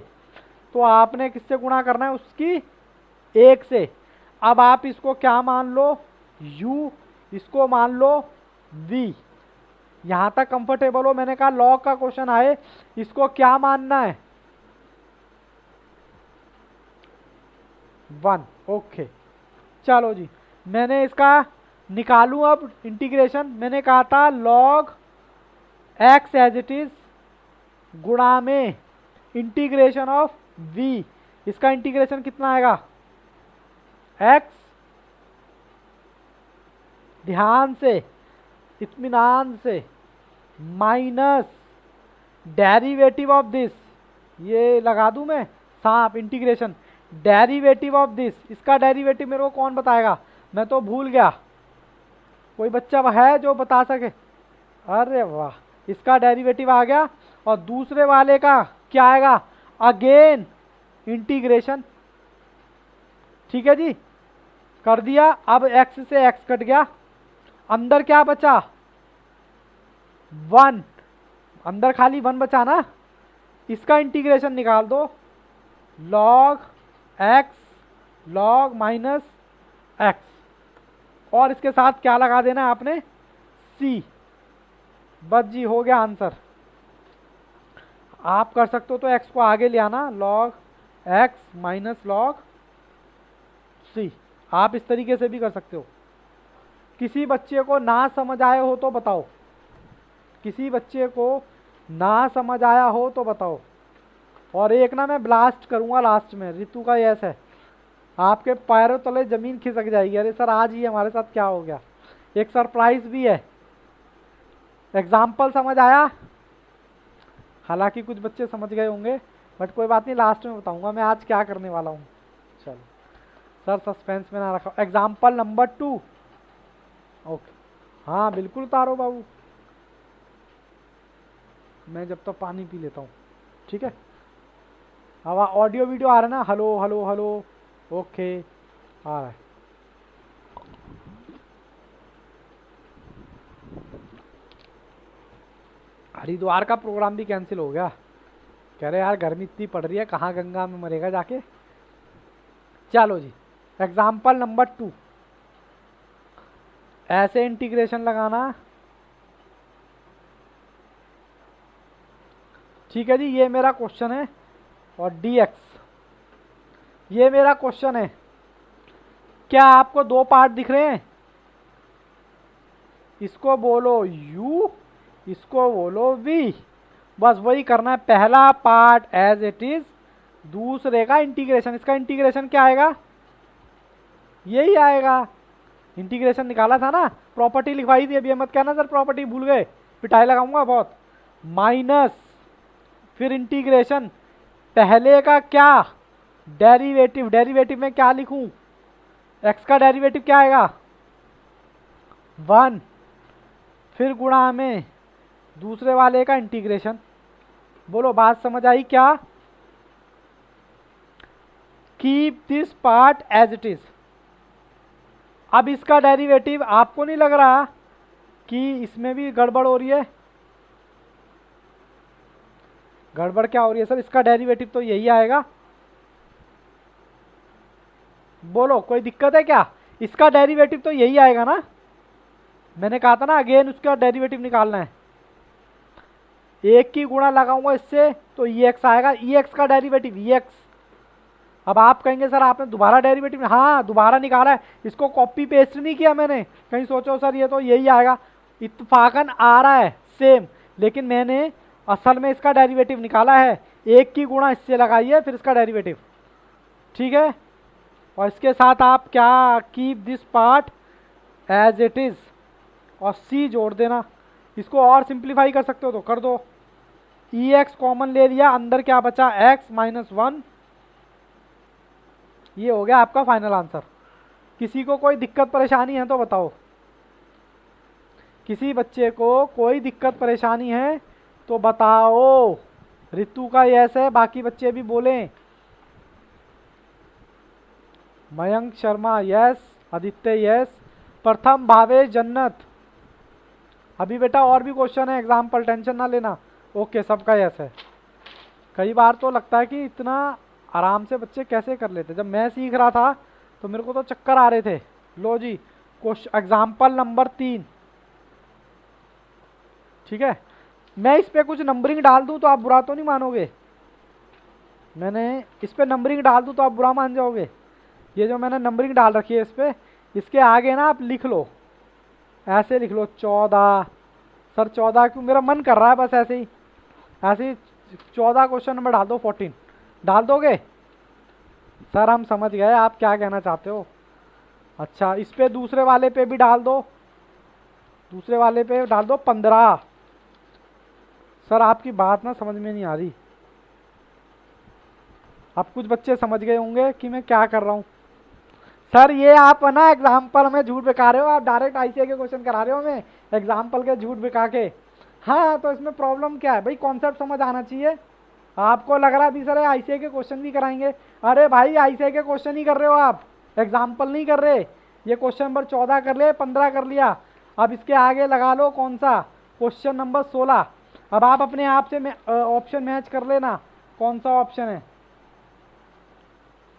तो आपने किससे गुणा करना है? उसकी एक से। अब आप इसको क्या मान लो? u, इसको मान लो v। यहां तक कंफर्टेबल हो? मैंने कहा लॉग का क्वेश्चन आए, इसको क्या मानना है? 1। ओके, चलो जी, मैंने इसका निकालूं अब इंटीग्रेशन। मैंने कहा था log X as it is गुणा में इंटीग्रेशन ऑफ v। इसका इंटीग्रेशन कितना आएगा? x, ध्यान से इत्मीनान से, माइनस डेरिवेटिव ऑफ दिस, ये लगा दूं मैं सांप, इंटीग्रेशन डेरिवेटिव ऑफ दिस। इसका डेरिवेटिव मेरे को कौन बताएगा? मैं तो भूल गया, कोई बच्चा है जो बता सके? अरे वाह, इसका डेरिवेटिव आ गया। और दूसरे वाले का क्या आएगा? Again integration. ठीक है जी, कर दिया। अब x से x कट गया, अंदर क्या बचा? 1, अंदर खाली 1 बचा ना। इसका इंटीग्रेशन निकाल दो, log x log minus x, और इसके साथ क्या लगा देना है आपने? c। बस जी, हो गया आंसर। आप कर सकते हो तो x को आगे ले आना, log x minus log c। आप इस तरीके से भी कर सकते हो। किसी बच्चे को ना समझ आए हो तो बताओ, किसी बच्चे को ना समझ आया हो तो बताओ। और एक ना मैं ब्लास्ट करूंगा लास्ट में, ऋतु का यस है, आपके पैरों तले जमीन खिसक जाएगी। अरे सर आज ही हमारे साथ क्या हो गया, एक सरप्राइज भी है। एग्जाम्पल समझ आया? हालांकि कुछ बच्चे समझ गए होंगे, बट कोई बात नहीं, लास्ट में बताऊंगा मैं आज क्या करने वाला हूँ। चलो सर सस्पेंस में ना रखा। Example number 2। ओके, हाँ बिल्कुल उतारो बाबू, मैं जब तक पानी पी लेता हूँ। ठीक है, अब ऑडियो वीडियो आ रहा है ना? हेलो हेलो हेलो, ओके आ रहा है। हरिद्वार का प्रोग्राम भी कैंसिल हो गया। कह रहे यार गर्मी इतनी पड़ रही है, कहाँ गंगा में मरेगा जाके। चलो जी, एग्जाम्पल नंबर 2। ऐसे इंटीग्रेशन लगाना। ठीक है जी, ये मेरा क्वेश्चन है। और dx ये मेरा क्वेश्चन है। क्या आपको दो पार्ट दिख रहे हैं? इसको बोलो u, इसको बोलो v। बस वही करना है, पहला पार्ट एज इट इज, दूसरे का इंटीग्रेशन। इसका इंटीग्रेशन क्या आएगा? यही आएगा। इंटीग्रेशन निकाला था ना, प्रॉपर्टी लिखवाई थी अभी। मत कहना सर प्रॉपर्टी भूल गए, पिटाई लगाऊंगा बहुत। माइनस, फिर इंटीग्रेशन, पहले का क्या? डेरिवेटिव। डेरिवेटिव में क्या लिखूं? x का डेरिवेटिव क्या आएगा? 1। फिर गुणा में दूसरे वाले का इंटीग्रेशन। बोलो बात समझ आई क्या? Keep this part as it is. अब इसका डेरिवेटिव आपको नहीं लग रहा कि इसमें भी गड़बड़ हो रही है? गड़बड़ क्या हो रही है सर? इसका डेरिवेटिव तो यही आएगा। बोलो कोई दिक्कत है क्या? इसका डेरिवेटिव तो यही आएगा ना। मैंने कहा था ना अगेन उसका डेरिवेटिव निकालना है। एक की गुणा लगाऊंगा इससे तो ex आएगा। ex का डेरिवेटिव ex। अब आप कहेंगे सर आपने दोबारा डेरिवेटिव, हाँ दोबारा निकाला है, इसको कॉपी पेस्ट नहीं किया मैंने। कहीं सोचो सर ये तो यही आएगा, इत्तफाकन आ रहा है सेम, लेकिन मैंने असल में इसका डेरिवेटिव निकाला है। एक की गुणा इससे लगाइए फिर इसका डेरिवेटिव। ठीक है, और इसके साथ आप क्या, keep this part as it is और c जोड़ देना। इसको और सिंप्लीफाई कर सकते हो तो कर दो। ex कॉमन ले लिया, अंदर क्या बचा? x minus 1। ये हो गया आपका फाइनल आंसर। किसी को कोई दिक्कत परेशानी है तो बताओ। किसी बच्चे को कोई दिक्कत परेशानी है तो बताओ। ऋतु का यस है, बाकी बच्चे भी बोलें। मयंक शर्मा यस, आदित्य यस, प्रथम भावेश जन्नत। अभी बेटा और भी क्वेश्चन है एग्जाम्पल, टेंशन ना लेना। ओके, सबका यस है। कई बार तो लगता है कि इतना आराम से बच्चे कैसे कर लेते। जब मैं सीख रहा था तो मेरे को तो चक्कर आ रहे थे। लो जी, क्वेश्चन एग्जाम्पल नंबर 3। ठीक है, मैं इस पे कुछ नंबरिंग डाल दूं तो आप बुरा तो नहीं मानोगे? मैंने इस पे नंबरिंग डाल दूं तो आप बुरा मान जाओगे? ये जो मैंने नंबरिंग डाल रखी है इस पे, इसके आगे ना आप लिख लो, ऐसे लिख लो 14। सर 14 क्यों? मेरा मन कर रहा है बस ऐसे ही 14 क्वेश्चन नंबर डाल दो। 14 डाल दोगे? सर हम समझ गए आप क्या कहना चाहते हो। अच्छा, इस पे दूसरे वाले पे भी डाल दो, दूसरे वाले पे डाल दो 15। सर आपकी बात ना समझ में नहीं आ रही। अब कुछ बच्चे समझ गए होंगे कि मैं क्या कर रहा हूँ। सर ये आप ना एग्जाम्पल में झूठ बिका रहे हो, आप डायरेक्ट आईसीए के क्वेश्चन करा रहे हो हमें एग्जाम्पल के झूठ बिका के। हाँ तो इसमें प्रॉब्लम क्या है भाई? कॉन्सेप्ट समझ आना चाहिए। आपको लग रहा है अभी सर आईसीए के क्वेश्चन भी कराएंगे। अरे भाई आईसीए के क्वेश्चन ही कर रहे हो आप, एग्जाम्पल नहीं कर रहे। ये क्वेश्चन नंबर 14 कर ले, 15 कर लिया। अब इसके आगे लगा लो कौन सा, क्वेश्चन नंबर 16। अब आप अपने आप से ऑप्शन मैच कर लेना कौन सा ऑप्शन है।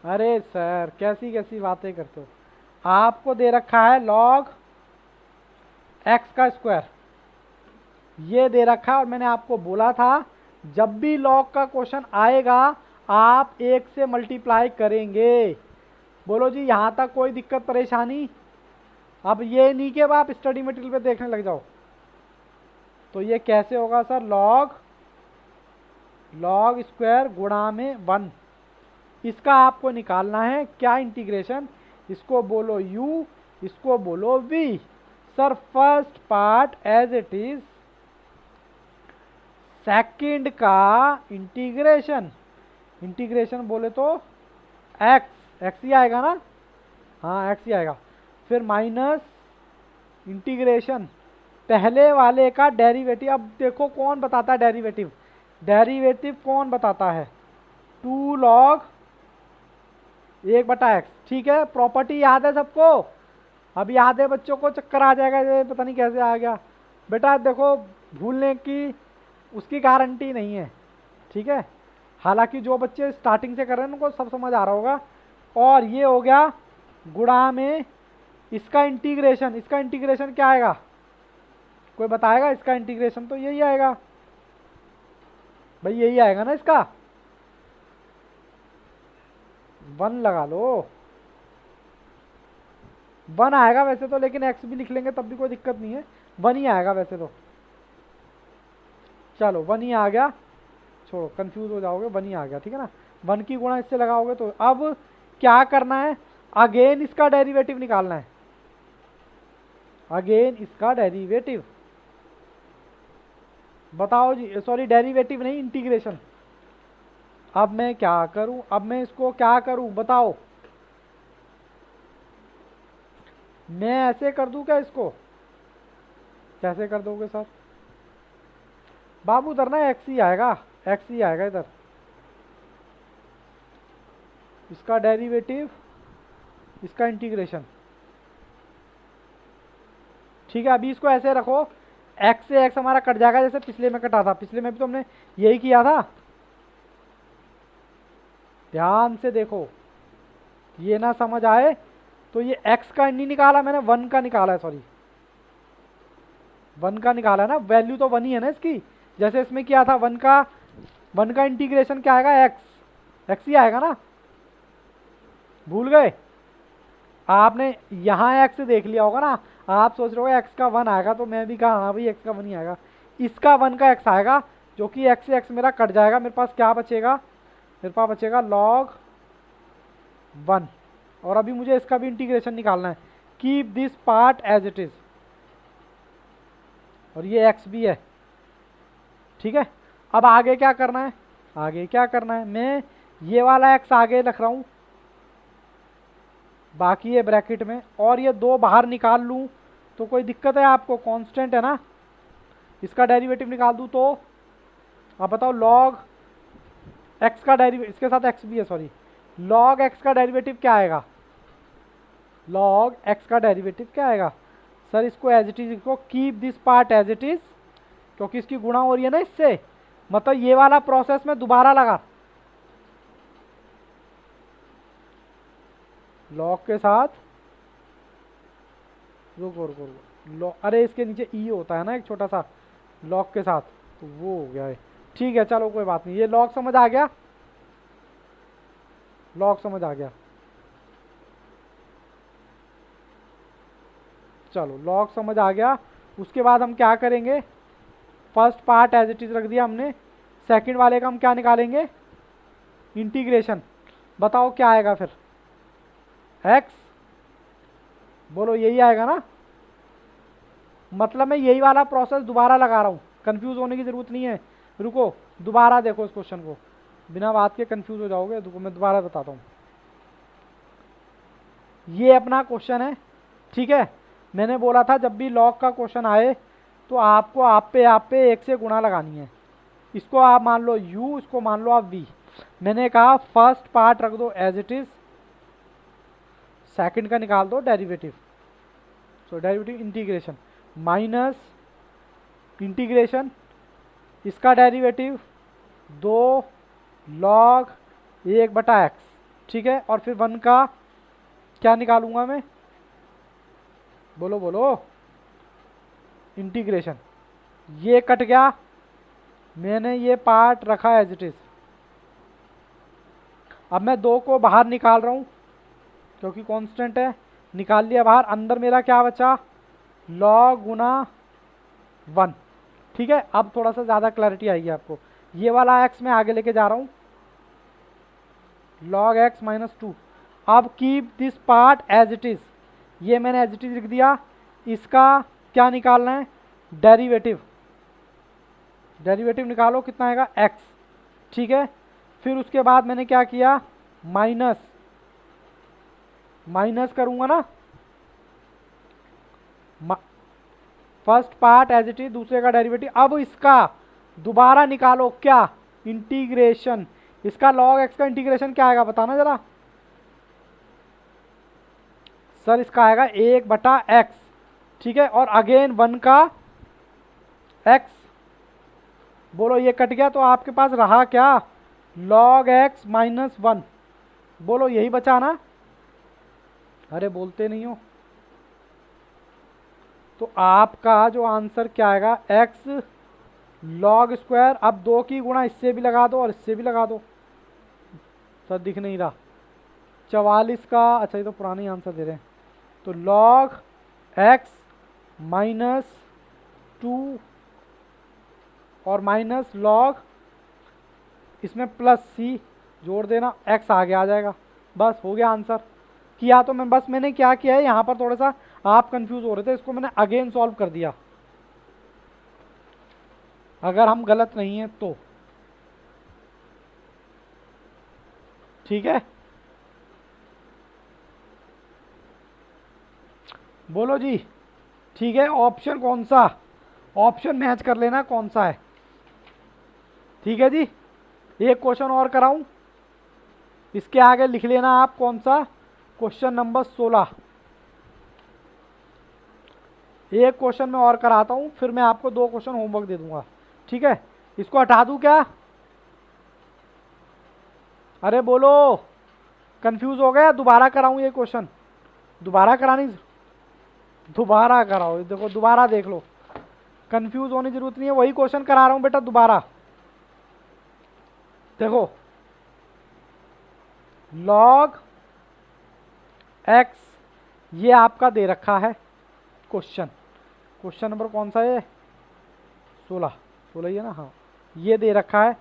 अरे सर कैसी कैसी बातें करते हो। आपको दे रखा है log x का स्क्वायर, ये दे रखा है। और मैंने आपको बोला था जब भी log का क्वेश्चन आएगा आप 1 से मल्टीप्लाई करेंगे। बोलो जी यहाँ तक कोई दिक्कत परेशानी? अब ये नहीं कि अब आप स्टडी मटेरियल पे देखने लग जाओ। तो ये कैसे होगा सर? log स्क्वायर गुणा में 1, इसका आपको निकालना है क्या इंटीग्रेशन। इसको बोलो u, इसको बोलो v। Sir first part as it is, second का इंटीग्रेशन। इंटीग्रेशन बोले तो x ही आएगा ना, हाँ x ही आएगा। फिर माइनस इंटीग्रेशन पहले वाले का डेरिवेटिव। अब देखो कौन बताता है डेरिवेटिव, डेरिवेटिव कौन बताता है? 2 log 1/x। ठीक है, प्रॉपर्टी याद है सबको? अब याद है बच्चों को? चक्कर आ जाएगा ये पता नहीं कैसे आ गया। बेटा देखो भूलने की उसकी गारंटी नहीं है, ठीक है। हालांकि जो बच्चे स्टार्टिंग से कर रहे हैं उनको सब समझ आ रहा होगा। और ये हो गया गुणा में इसका इंटीग्रेशन। इसका इंटीग्रेशन क्या आएगा, कोई बताएगा? इसका इंटीग्रेशन तो यही आएगा भाई, यही आएगा ना इसका। 1 लगा लो, 1 आएगा वैसे तो, लेकिन एक्स भी लिख लेंगे तब भी कोई दिक्कत नहीं है, 1 ही आएगा वैसे तो। चलो 1 ही आ गया, छोड़ो कंफ्यूज हो जाओगे, 1 ही आ गया, ठीक है ना। 1 की गुणा इससे लगाओगे तो अब क्या करना है, अगेन इसका डेरिवेटिव निकालना है। अगेन इसका डेरिवेटिव, बताओ जी, सॉरी डेरिवेटिव नहीं, इंटीग्रेशन। अब मैं क्या करूं, अब मैं इसको क्या करूं बताओ। मैं ऐसे कर दूं क्या इसको, कैसे कर दोगे सर? बाबू इधर ना एक्स ही आएगा, एक्स ही आएगा इधर। इसका डेरिवेटिव, इसका इंटीग्रेशन, ठीक है। अभी इसको ऐसे रखो, एक्स से एक्स हमारा कट जाएगा जैसे पिछले में कटा था। पिछले में भी तो हमने यही किया था, ध्यान से देखो, ये ना समझ आए तो ये एक्स का नहीं निकाला मैंने, 1 का निकाला है, सॉरी 1 का निकाला है ना, वैल्यू तो 1 ही है ना इसकी। जैसे इसमें किया था 1 का इंटीग्रेशन क्या आएगा, एक्स, एक्स ही आएगा ना, भूल गए? आपने यहाँ एक्स देख लिया होगा ना, आप सोच रहे हो एक्स का 1 आएगा, तो मैं भी कहा हाँ भाई एक्स का 1 ही आएगा। इसका 1 का एक्स आएगा, जो कि एक्स से एक्स मेरा कट जाएगा, मेरे पास क्या बचेगा, मेरे पास बचेगा log 1। और अभी मुझे इसका भी इंटीग्रेशन निकालना है, keep this part as it is, और ये एक्स भी है, ठीक है। अब आगे क्या करना है, आगे क्या करना है, मैं ये वाला एक्स आगे रख रहा हूँ, बाकी ये ब्रैकेट में, और ये 2 बाहर निकाल लूँ तो कोई दिक्कत है आपको? कांस्टेंट है ना, इसका डेरिवेटिव निकाल दूँ तो अब बताओ log x का डेरिवेटिव, इसके साथ x भी है सॉरी, log x का डेरिवेटिव क्या आएगा, log x का डेरिवेटिव क्या आएगा? सर इसको एज इट इज लिखो, keep this part as it is, क्योंकि इसकी गुणा हो रही है ना इससे, मतलब ये वाला प्रोसेस में दोबारा लगा, log के साथ, रुको रुको रुको, log, अरे इसके नीचे ई होता है ना एक छोटा सा, log के साथ, तो वो हो गया है, ठीक है। चलो कोई बात नहीं, ये log समझ आ गया, log समझ आ गया, चलो log समझ आ गया। उसके बाद हम क्या करेंगे, first part as it is रख दिया हमने, सेकंड वाले का हम क्या निकालेंगे, इंटीग्रेशन। बताओ क्या आएगा फिर, x, बोलो यही आएगा ना, मतलब मैं यही वाला प्रोसेस दोबारा लगा रहा हूँ, कंफ्यूज होने की जरूरत नहीं है। रुको दोबारा देखो इस क्वेश्चन को, बिना बात के कंफ्यूज हो जाओगे, रुको मैं दोबारा बताता हूँ। ये अपना क्वेश्चन है, ठीक है। मैंने बोला था जब भी लॉग का क्वेश्चन आए तो आपको आप पे 1 से गुणा लगानी है। इसको आप मान लो u, इसको मान लो आप v। मैंने कहा फर्स्ट पार्ट रख दो एज इट इज, सेकंड का निकाल दो डेरिवेटिव, सो डेरिवेटिव इंटीग्रेशन माइनस इंटीग्रेशन, इसका डेरिवेटिव 2 log 1/x, ठीक है। और फिर 1 का क्या निकालूंगा मैं, बोलो बोलो, इंटीग्रेशन, ये कट गया, मैंने ये पार्ट रखा एज इट इज। अब मैं 2 को बाहर निकाल रहा हूँ क्योंकि कांस्टेंट है, निकाल लिया बाहर, अंदर मेरा क्या बचा, log गुना 1, ठीक है। अब थोड़ा सा ज़्यादा क्लैरिटी आएगी आपको, ये वाला x मैं आगे लेके जा रहा हूँ, log x माइनस 2। अब keep this part as it is, ये मैंने एज इट इज लिख दिया। इसका क्या निकालना है, डेरिवेटिव, डेरिवेटिव निकालो कितना आएगा x, ठीक है। फिर उसके बाद मैंने क्या किया, माइनस, माइनस करूंगा ना, first part as it is, दूसरे का डेरिवेटिव। अब इसका दोबारा निकालो क्या, इंटीग्रेशन, इसका log x का इंटीग्रेशन क्या आएगा बताना जरा। सर इसका आएगा 1/x, ठीक है। और अगेन 1 का x, बोलो ये कट गया तो आपके पास रहा क्या, log x माइनस 1। बोलो यही बचा ना, अरे बोलते नहीं हो। तो आपका जो आंसर क्या आएगा, x log स्क्वायर। अब 2 की गुणा इससे भी लगा दो और इससे भी लगा दो, सर दिख नहीं रहा। 44 का, अच्छा ये तो पुरानी आंसर दे रहे हैं। तो log x माइनस 2 और माइनस log, इसमें प्लस c जोड़ देना, x आगे आ जाएगा। बस हो गया आंसर। किया तो मैंने क्या किया है, यहाँ पर थोड़ा सा आप कंफ्यूज हो रहे थे, इसको मैंने अगेन सॉल्व कर दिया, अगर हम गलत नहीं हैं तो। ठीक है, बोलो जी। ठीक है, ऑप्शन कौन सा, ऑप्शन मैच कर लेना कौन सा है। ठीक है जी, एक क्वेश्चन और कराऊं, इसके आगे लिख लेना आप कौन सा, क्वेश्चन नंबर 16। एक क्वेश्चन मैं और कराता हूं, फिर मैं आपको 2 क्वेश्चन होमवर्क दे दूंगा। ठीक है, इसको हटा दूं क्या, अरे बोलो, कंफ्यूज हो गया, दोबारा कराऊं ये क्वेश्चन, दोबारा करानी, दोबारा कराओ, देखो दोबारा देख लो, कंफ्यूज होने की जरूरत नहीं है, वही क्वेश्चन करा रहा हूं बेटा दोबारा। देखो log x, ये आपका दे रखा है क्वेश्चन, क्वेश्चन नंबर कौन सा है, 16, 16 ही है ना, हाँ ये दे रखा है।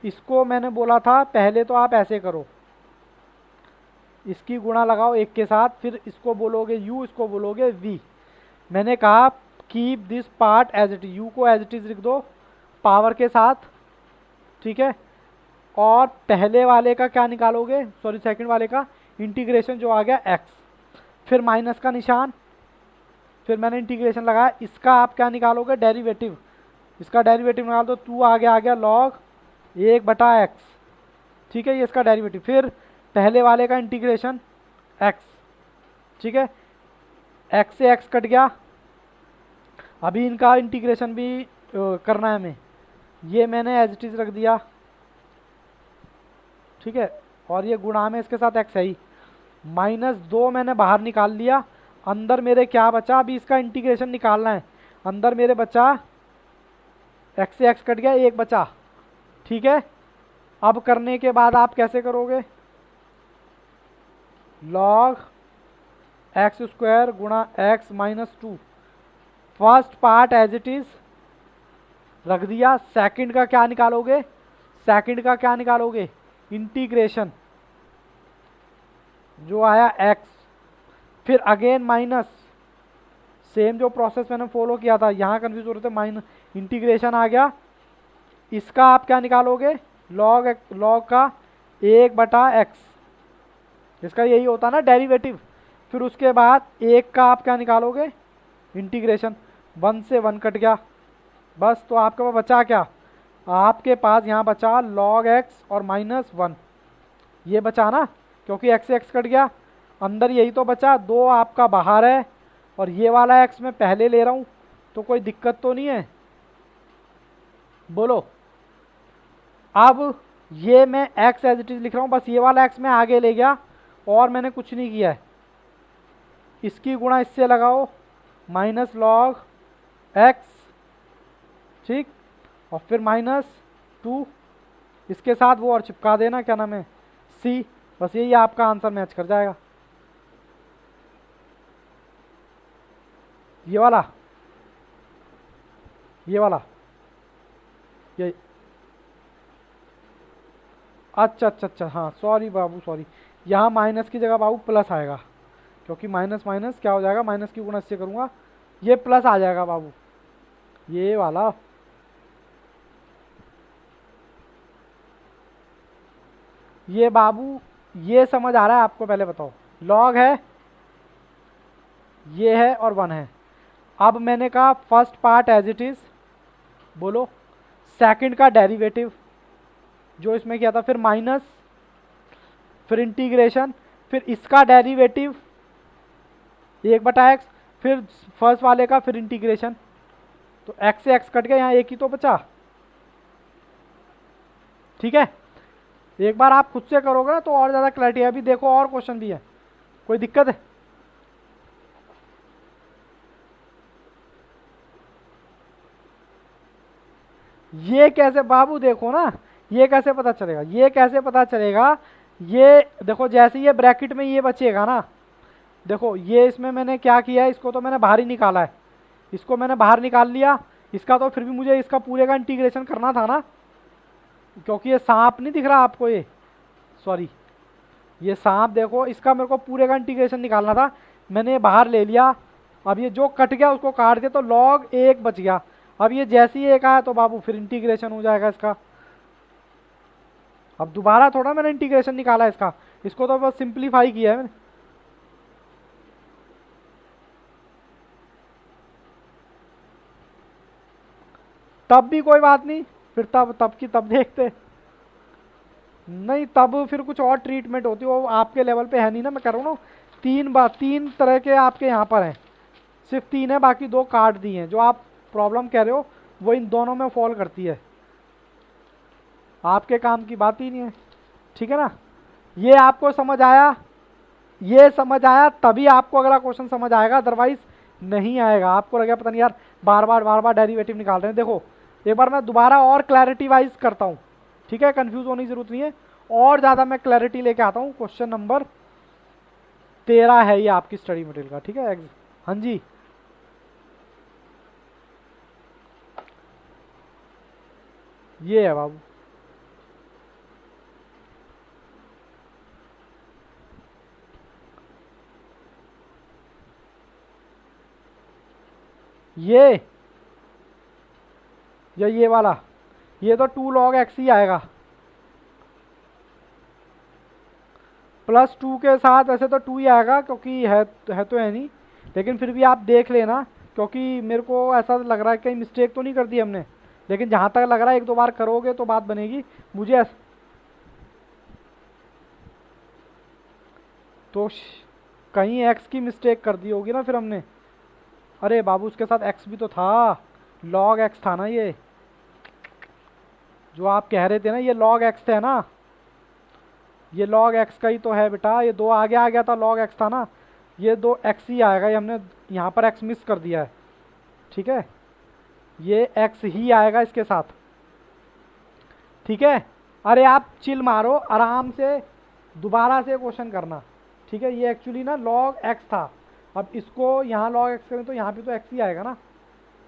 इसको मैंने बोला था पहले तो आप ऐसे करो, इसकी गुणा लगाओ एक के साथ, फिर इसको बोलोगे u, इसको बोलोगे v। मैंने कहा keep this part as it, u को एज इट इज लिख दो पावर के साथ। ठीक है, और पहले वाले का क्या निकालोगे, सॉरी सेकंड वाले का इंटीग्रेशन जो आ गया x, फिर माइनस का निशान, फिर मैंने इंटीग्रेशन लगाया, इसका आप क्या निकालोगे, डेरिवेटिव, इसका डेरिवेटिव निकाल दो, 2 आगे आ गया log 1/x। ठीक है, ये इसका डेरिवेटिव, फिर पहले वाले का इंटीग्रेशन x। ठीक है, x से x कट गया, अभी इनका इंटीग्रेशन भी करना है हमें, ये मैंने एज इट इज रख दिया। ठीक है, और ये गुणा में इसके साथ x है ही, -2 मैंने बाहर निकाल लिया, अंदर मेरे क्या बचा, अभी इसका इंटीग्रेशन निकालना है, अंदर मेरे बचा x से x कट गया, 1 बचा। ठीक है, अब करने के बाद आप कैसे करोगे, log x स्क्वायर गुणा x minus 2, first part as it is रख दिया, सेकंड का क्या निकालोगे, सेकंड का क्या निकालोगे, इंटीग्रेशन जो आया x, फिर अगेन माइनस, सेम जो प्रोसेस मैंने फॉलो किया था, यहाँ कंफ्यूज हो रहे थे, माइनस इंटीग्रेशन आ गया, इसका आप क्या निकालोगे, log का 1/x, इसका यही होता ना डेरिवेटिव, फिर उसके बाद 1 का आप क्या निकालोगे, इंटीग्रेशन, 1 से 1 कट गया। बस, तो आपके पास बचा क्या, आपके पास यहाँ बचा log x और -1, ये बचा ना, क्योंकि x से x कट गया, अंदर यही तो बचा, 2 आपका बाहर है, और ये वाला x मैं पहले ले रहा हूँ, तो कोई दिक्कत तो नहीं है। बोलो, अब ये मैं x एज इट इज लिख रहा हूँ, बस ये वाला x मैं आगे ले गया, और मैंने कुछ नहीं किया है, इसकी गुणा इससे लगाओ, -log x। ठीक, और फिर -2, इसके साथ वो और चिपका देना, क्या नाम है, c, बस यही आपका आंसर मैच कर जाएगा, ये वाला, ये वाला, ये, अच्छा अच्छा अच्छा, हाँ सॉरी बाबू सॉरी, यहाँ माइनस की जगह बाबू प्लस आएगा, क्योंकि माइनस माइनस क्या हो जाएगा, माइनस की गुणा इससे करूँगा, ये प्लस आ जाएगा बाबू, ये वाला। ये बाबू, ये समझ आ रहा है आपको, पहले बताओ, लॉग है, ये है और 1 है। अब मैंने कहा first part as it is, बोलो, सेकंड का डेरिवेटिव जो इसमें किया था, फिर माइनस, फिर इंटीग्रेशन, फिर इसका डेरिवेटिव 1/x, फिर फर्स्ट वाले का, फिर इंटीग्रेशन, तो x से x कट गया, यहाँ एक ही तो बचा, ठीक है, एक बार आप खुद से करोगे ना तो और ज़्यादा क्लैरिटी है। अभी देखो और क्वेश्चन भी है, कोई दिक्कत है? ये कैसे बाबू, देखो ना, ये कैसे पता चलेगा, ये कैसे पता चलेगा? ये देखो जैसे ये ब्रैकेट में ये बचेगा ना, देखो ये इसमें मैंने क्या किया है, इसको तो मैंने बाहर ही निकाला है, इसको मैंने बाहर निकाल लिया। इसका तो फिर भी मुझे इसका पूरे का इंटीग्रेशन करना था ना, क्योंकि ये सांप नहीं दिख रहा आपको, ये सॉरी ये सांप, देखो इसका मेरे को पूरे का इंटीग्रेशन निकालना था, मैंने ये बाहर ले लिया। अब ये जो कट गया उसको काट दिया तो log 1 बच गया। अब ये जैसे ही एक आया तो बाबू फिर इंटीग्रेशन हो जाएगा इसका। अब दोबारा थोड़ा मैंने इंटीग्रेशन निकाला इसका, इसको तो बस सिंप्लीफाई किया है मैंने। तब भी कोई बात नहीं, फिर तब तब की तब देखते, नहीं तब फिर कुछ और ट्रीटमेंट होती, वो आपके लेवल पे है नहीं ना, मैं कह रहा हूँ ना। तीन तरह के आपके यहाँ पर हैं, सिर्फ 3 है, बाकी 2 काट दिए हैं। जो आप प्रॉब्लम कह रहे हो वो इन दोनों में फॉल करती है, आपके काम की बात ही नहीं है, ठीक है ना? ये आपको समझ आया, ये समझ आया तभी आपको अगला क्वेश्चन समझ आएगा, अदरवाइज नहीं आएगा। आपको लगेगा पता नहीं यार बार बार डेरिवेटिव निकाल रहे हैं। देखो एक बार मैं दोबारा और क्लैरिटी वाइज करता हूँ, ठीक है, कंफ्यूज होने की जरूरत नहीं है, और ज़्यादा मैं क्लैरिटी लेके आता हूँ। क्वेश्चन नंबर 13 है ये आपकी स्टडी मटेरियल का, ठीक है। हाँ जी, ये है बाबू, ये वाला, ये तो 2 log x ही आएगा, +2 के साथ ऐसे तो 2 ही आएगा, क्योंकि है तो है नहीं, लेकिन फिर भी आप देख लेना, क्योंकि मेरे को ऐसा लग रहा है कहीं मिस्टेक तो नहीं कर दी हमने, लेकिन जहाँ तक लग रहा है 1-2 बार करोगे तो बात बनेगी। मुझे तो कहीं x की मिस्टेक कर दी होगी ना फिर हमने। अरे बाबू उसके साथ x भी तो था, log x था ना, ये जो आप कह रहे थे ना, ये log x थे ना, ये log x का ही तो है बेटा, ये 2 आगे आ गया था, log x था ना, ये 2 x ही आएगा, ये हमने यहाँ पर x मिस कर दिया है, ठीक है, ये x ही आएगा इसके साथ, ठीक है। अरे आप चिल मारो आराम से, दोबारा से क्वेश्चन करना, ठीक है। ये एक्चुअली ना log x था, अब इसको यहाँ log x करें तो यहाँ पे तो x ही आएगा ना,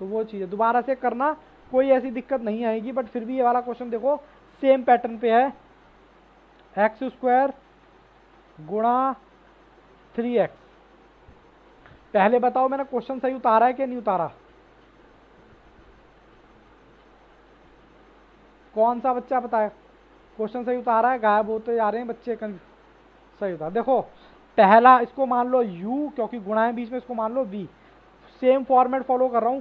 तो वो चीज़ है, दोबारा से करना, कोई ऐसी दिक्कत नहीं आएगी। बट फिर भी ये वाला क्वेश्चन देखो सेम पैटर्न पे है, x² गुणा 3x। पहले बताओ मैंने क्वेश्चन सही उतारा है कि नहीं उतारा? कौन सा बच्चा बताया क्वेश्चन सही उतारा है? गायब होते जा रहे हैं बच्चे, सही उतारा। देखो पहला इसको मान लो u, क्योंकि गुणा है बीच में, इसको मान लो v। सेम फॉर्मेट फॉलो कर रहा हूँ,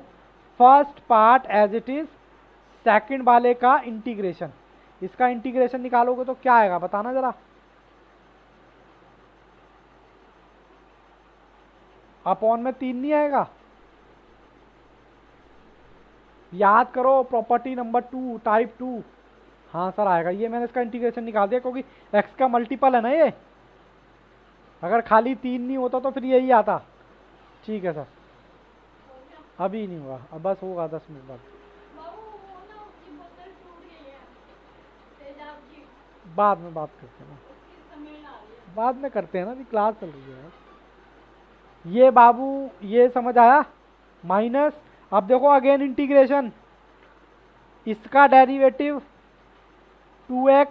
first part as it is, second वाले का इंटीग्रेशन। इसका इंटीग्रेशन निकालोगे तो क्या आएगा बताना जरा, अपॉन में 3 नहीं आएगा? याद करो, प्रॉपर्टी नंबर 2, टाइप 2। हाँ सर आएगा, ये मैंने इसका इंटीग्रेशन निकाल दिया, क्योंकि x का मल्टीपल है ना ये, अगर खाली 3 नहीं होता तो फिर यही आता। ठीक है सर, अभी नहीं हुआ, अब बस होगा 10 मिनट बाद। बाद में बात करते हैं ना, बाद में करते हैं ना, अभी क्लास चल रही है। ये बाबू ये समझ आया, माइनस, अब देखो अगेन इंटीग्रेशन, इसका डेरिवेटिव 2x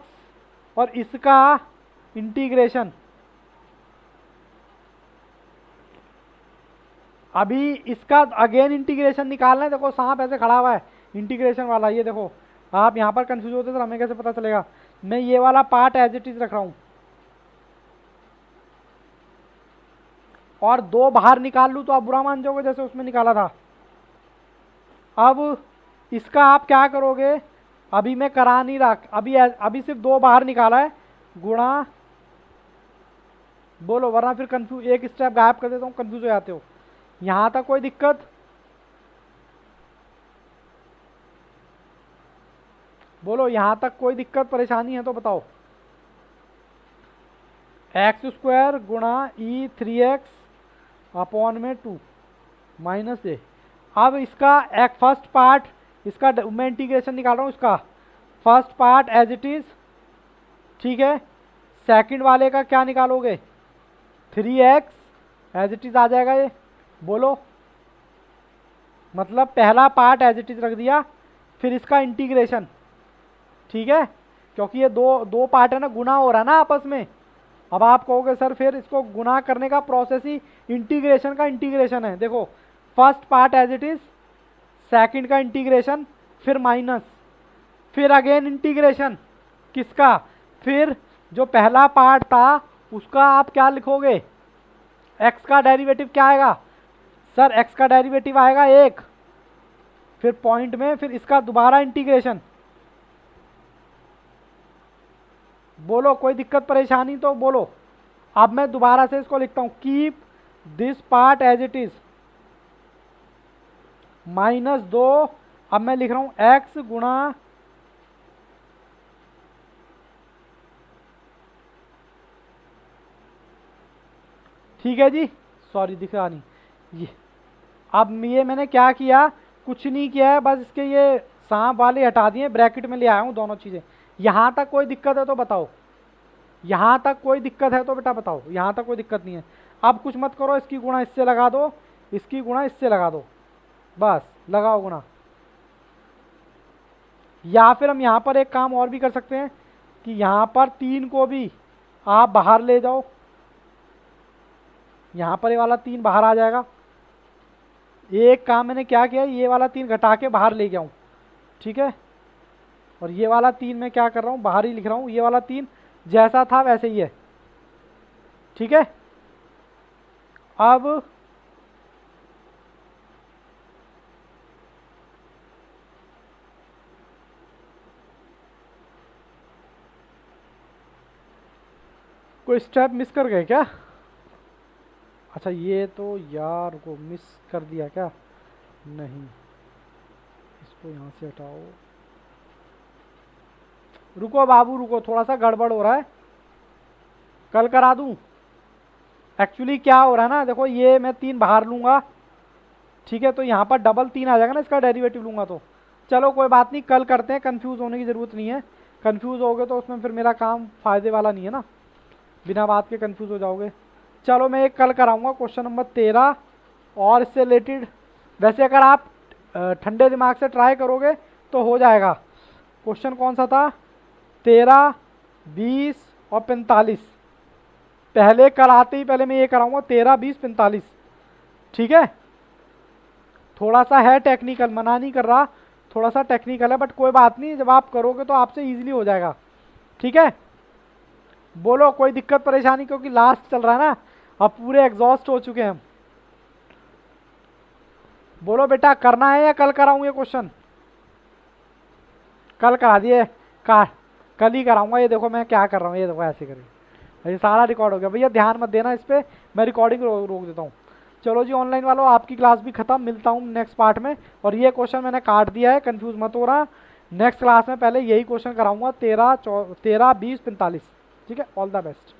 और इसका इंटीग्रेशन। अभी इसका अगेन इंटीग्रेशन निकालना है, देखो सांप ऐसे खड़ा हुआ है इंटीग्रेशन वाला, ये देखो आप यहाँ पर कंफ्यूज होते तो हमें कैसे पता चलेगा। मैं ये वाला पार्ट एज इट इज रख रहा हूँ, और 2 बाहर निकाल लूँ तो आप बुरा मान जाओगे जैसे उसमें निकाला था। अब इसका आप क्या करोगे, अभी मैं करा नहीं रहा, अभी सिर्फ 2 बाहर निकाला है, गुणा, बोलो वरना फिर कंफ्यूज, एक स्टेप गायब कर देता हूँ, कंफ्यूज हो जाते हो। यहाँ तक कोई दिक्कत? बोलो यहाँ तक कोई दिक्कत परेशानी है तो बताओ। एक्स स्क्वायर गुणा ई 3x अपॉन में 2 माइनस ए। अब इसका एक फर्स्ट पार्ट, इसका मैं इंटीग्रेशन निकाल रहा हूँ, इसका first part as it is, ठीक है। सेकंड वाले का क्या निकालोगे, 3x एज इट इज आ जाएगा ये। बोलो, मतलब पहला पार्ट एज इट इज रख दिया, फिर इसका इंटीग्रेशन, ठीक है, क्योंकि ये दो पार्ट है ना, गुना हो रहा है ना आपस में। अब आप कहोगे सर फिर इसको गुना करने का प्रोसेस ही इंटीग्रेशन का इंटीग्रेशन है। देखो, first part as it is, second का इंटीग्रेशन, फिर माइनस, फिर अगेन इंटीग्रेशन किसका, फिर जो पहला पार्ट था उसका आप क्या लिखोगे, एक्स का डेरिवेटिव क्या आएगा सर, एक्स का डेरिवेटिव आएगा 1, फिर पॉइंट में, फिर इसका दोबारा इंटीग्रेशन। बोलो कोई दिक्कत परेशानी तो बोलो। अब मैं दोबारा से इसको लिखता हूं, keep this part as it is, -2, अब मैं लिख रहा हूं एक्स गुणा ठीक है जी, सॉरी दिख रहा नहीं ये। अब ये मैंने क्या किया, कुछ नहीं किया है, बस इसके ये सांप वाले हटा दिए, ब्रैकेट में ले आया हूँ दोनों चीज़ें। यहाँ तक कोई दिक्कत है तो बताओ, यहाँ तक कोई दिक्कत है तो बेटा बताओ, यहाँ तक कोई दिक्कत नहीं है। अब कुछ मत करो, इसकी गुणा इससे लगा दो, इसकी गुणा इससे लगा दो, बस लगाओ गुणा। या फिर हम यहाँ पर एक काम और भी कर सकते हैं कि यहाँ पर 3 को भी आप बाहर ले जाओ, यहाँ पर ये वाला 3 बाहर आ जाएगा। एक काम मैंने क्या किया, ये वाला 3 घटा के बाहर ले गया हूँ, ठीक है, और ये वाला 3 मैं क्या कर रहा हूँ, बाहर ही लिख रहा हूँ। ये वाला 3 जैसा था वैसे ही है, ठीक है। अब कोई स्टेप मिस कर गए क्या, अच्छा ये तो यार को मिस कर दिया क्या, नहीं, इसको यहाँ से हटाओ। रुको बाबू रुको, थोड़ा सा गड़बड़ हो रहा है, कल करा दूं। एक्चुअली क्या हो रहा है ना, देखो ये मैं 3 बाहर लूंगा, ठीक है, तो यहाँ पर डबल 3 आ जाएगा ना, इसका डेरिवेटिव लूंगा तो। चलो कोई बात नहीं, कल करते हैं, कंफ्यूज होने की ज़रूरत नहीं है। कंफ्यूज होगे तो उसमें फिर मेरा काम फ़ायदे वाला नहीं है ना, बिना बात के कंफ्यूज हो जाओगे। चलो मैं एक कल कराऊंगा क्वेश्चन नंबर 13 और इससे रिलेटेड। वैसे अगर आप ठंडे दिमाग से ट्राई करोगे तो हो जाएगा। क्वेश्चन कौन सा था, 13, 20 और 45। पहले कल आते ही पहले मैं ये कराऊंगा 13, 20, 45, ठीक है। थोड़ा सा है टेक्निकल, मना नहीं कर रहा, थोड़ा सा टेक्निकल है, बट कोई बात नहीं, जब आप करोगे तो आपसे इजीली हो जाएगा, ठीक है। बोलो कोई दिक्कत परेशानी, क्योंकि लास्ट चल रहा है ना, अब पूरे एग्जॉस्ट हो चुके हैं हम। बोलो बेटा करना है या कल कराऊं ये क्वेश्चन, कल करा दिए, कल ही कराऊंगा। ये देखो मैं क्या कर रहा हूँ, ये देखो ऐसे करिए, ये सारा रिकॉर्ड हो गया भैया, ध्यान मत देना इस पर, मैं रिकॉर्डिंग रोक देता हूँ। चलो जी ऑनलाइन वालों, आपकी क्लास भी खत्म, मिलता हूँ नेक्स्ट पार्ट में। और ये क्वेश्चन मैंने काट दिया है, कंफ्यूज मत हो रहा, नेक्स्ट क्लास में पहले यही क्वेश्चन कराऊंगा 13, 20, 45, ठीक है। All the best.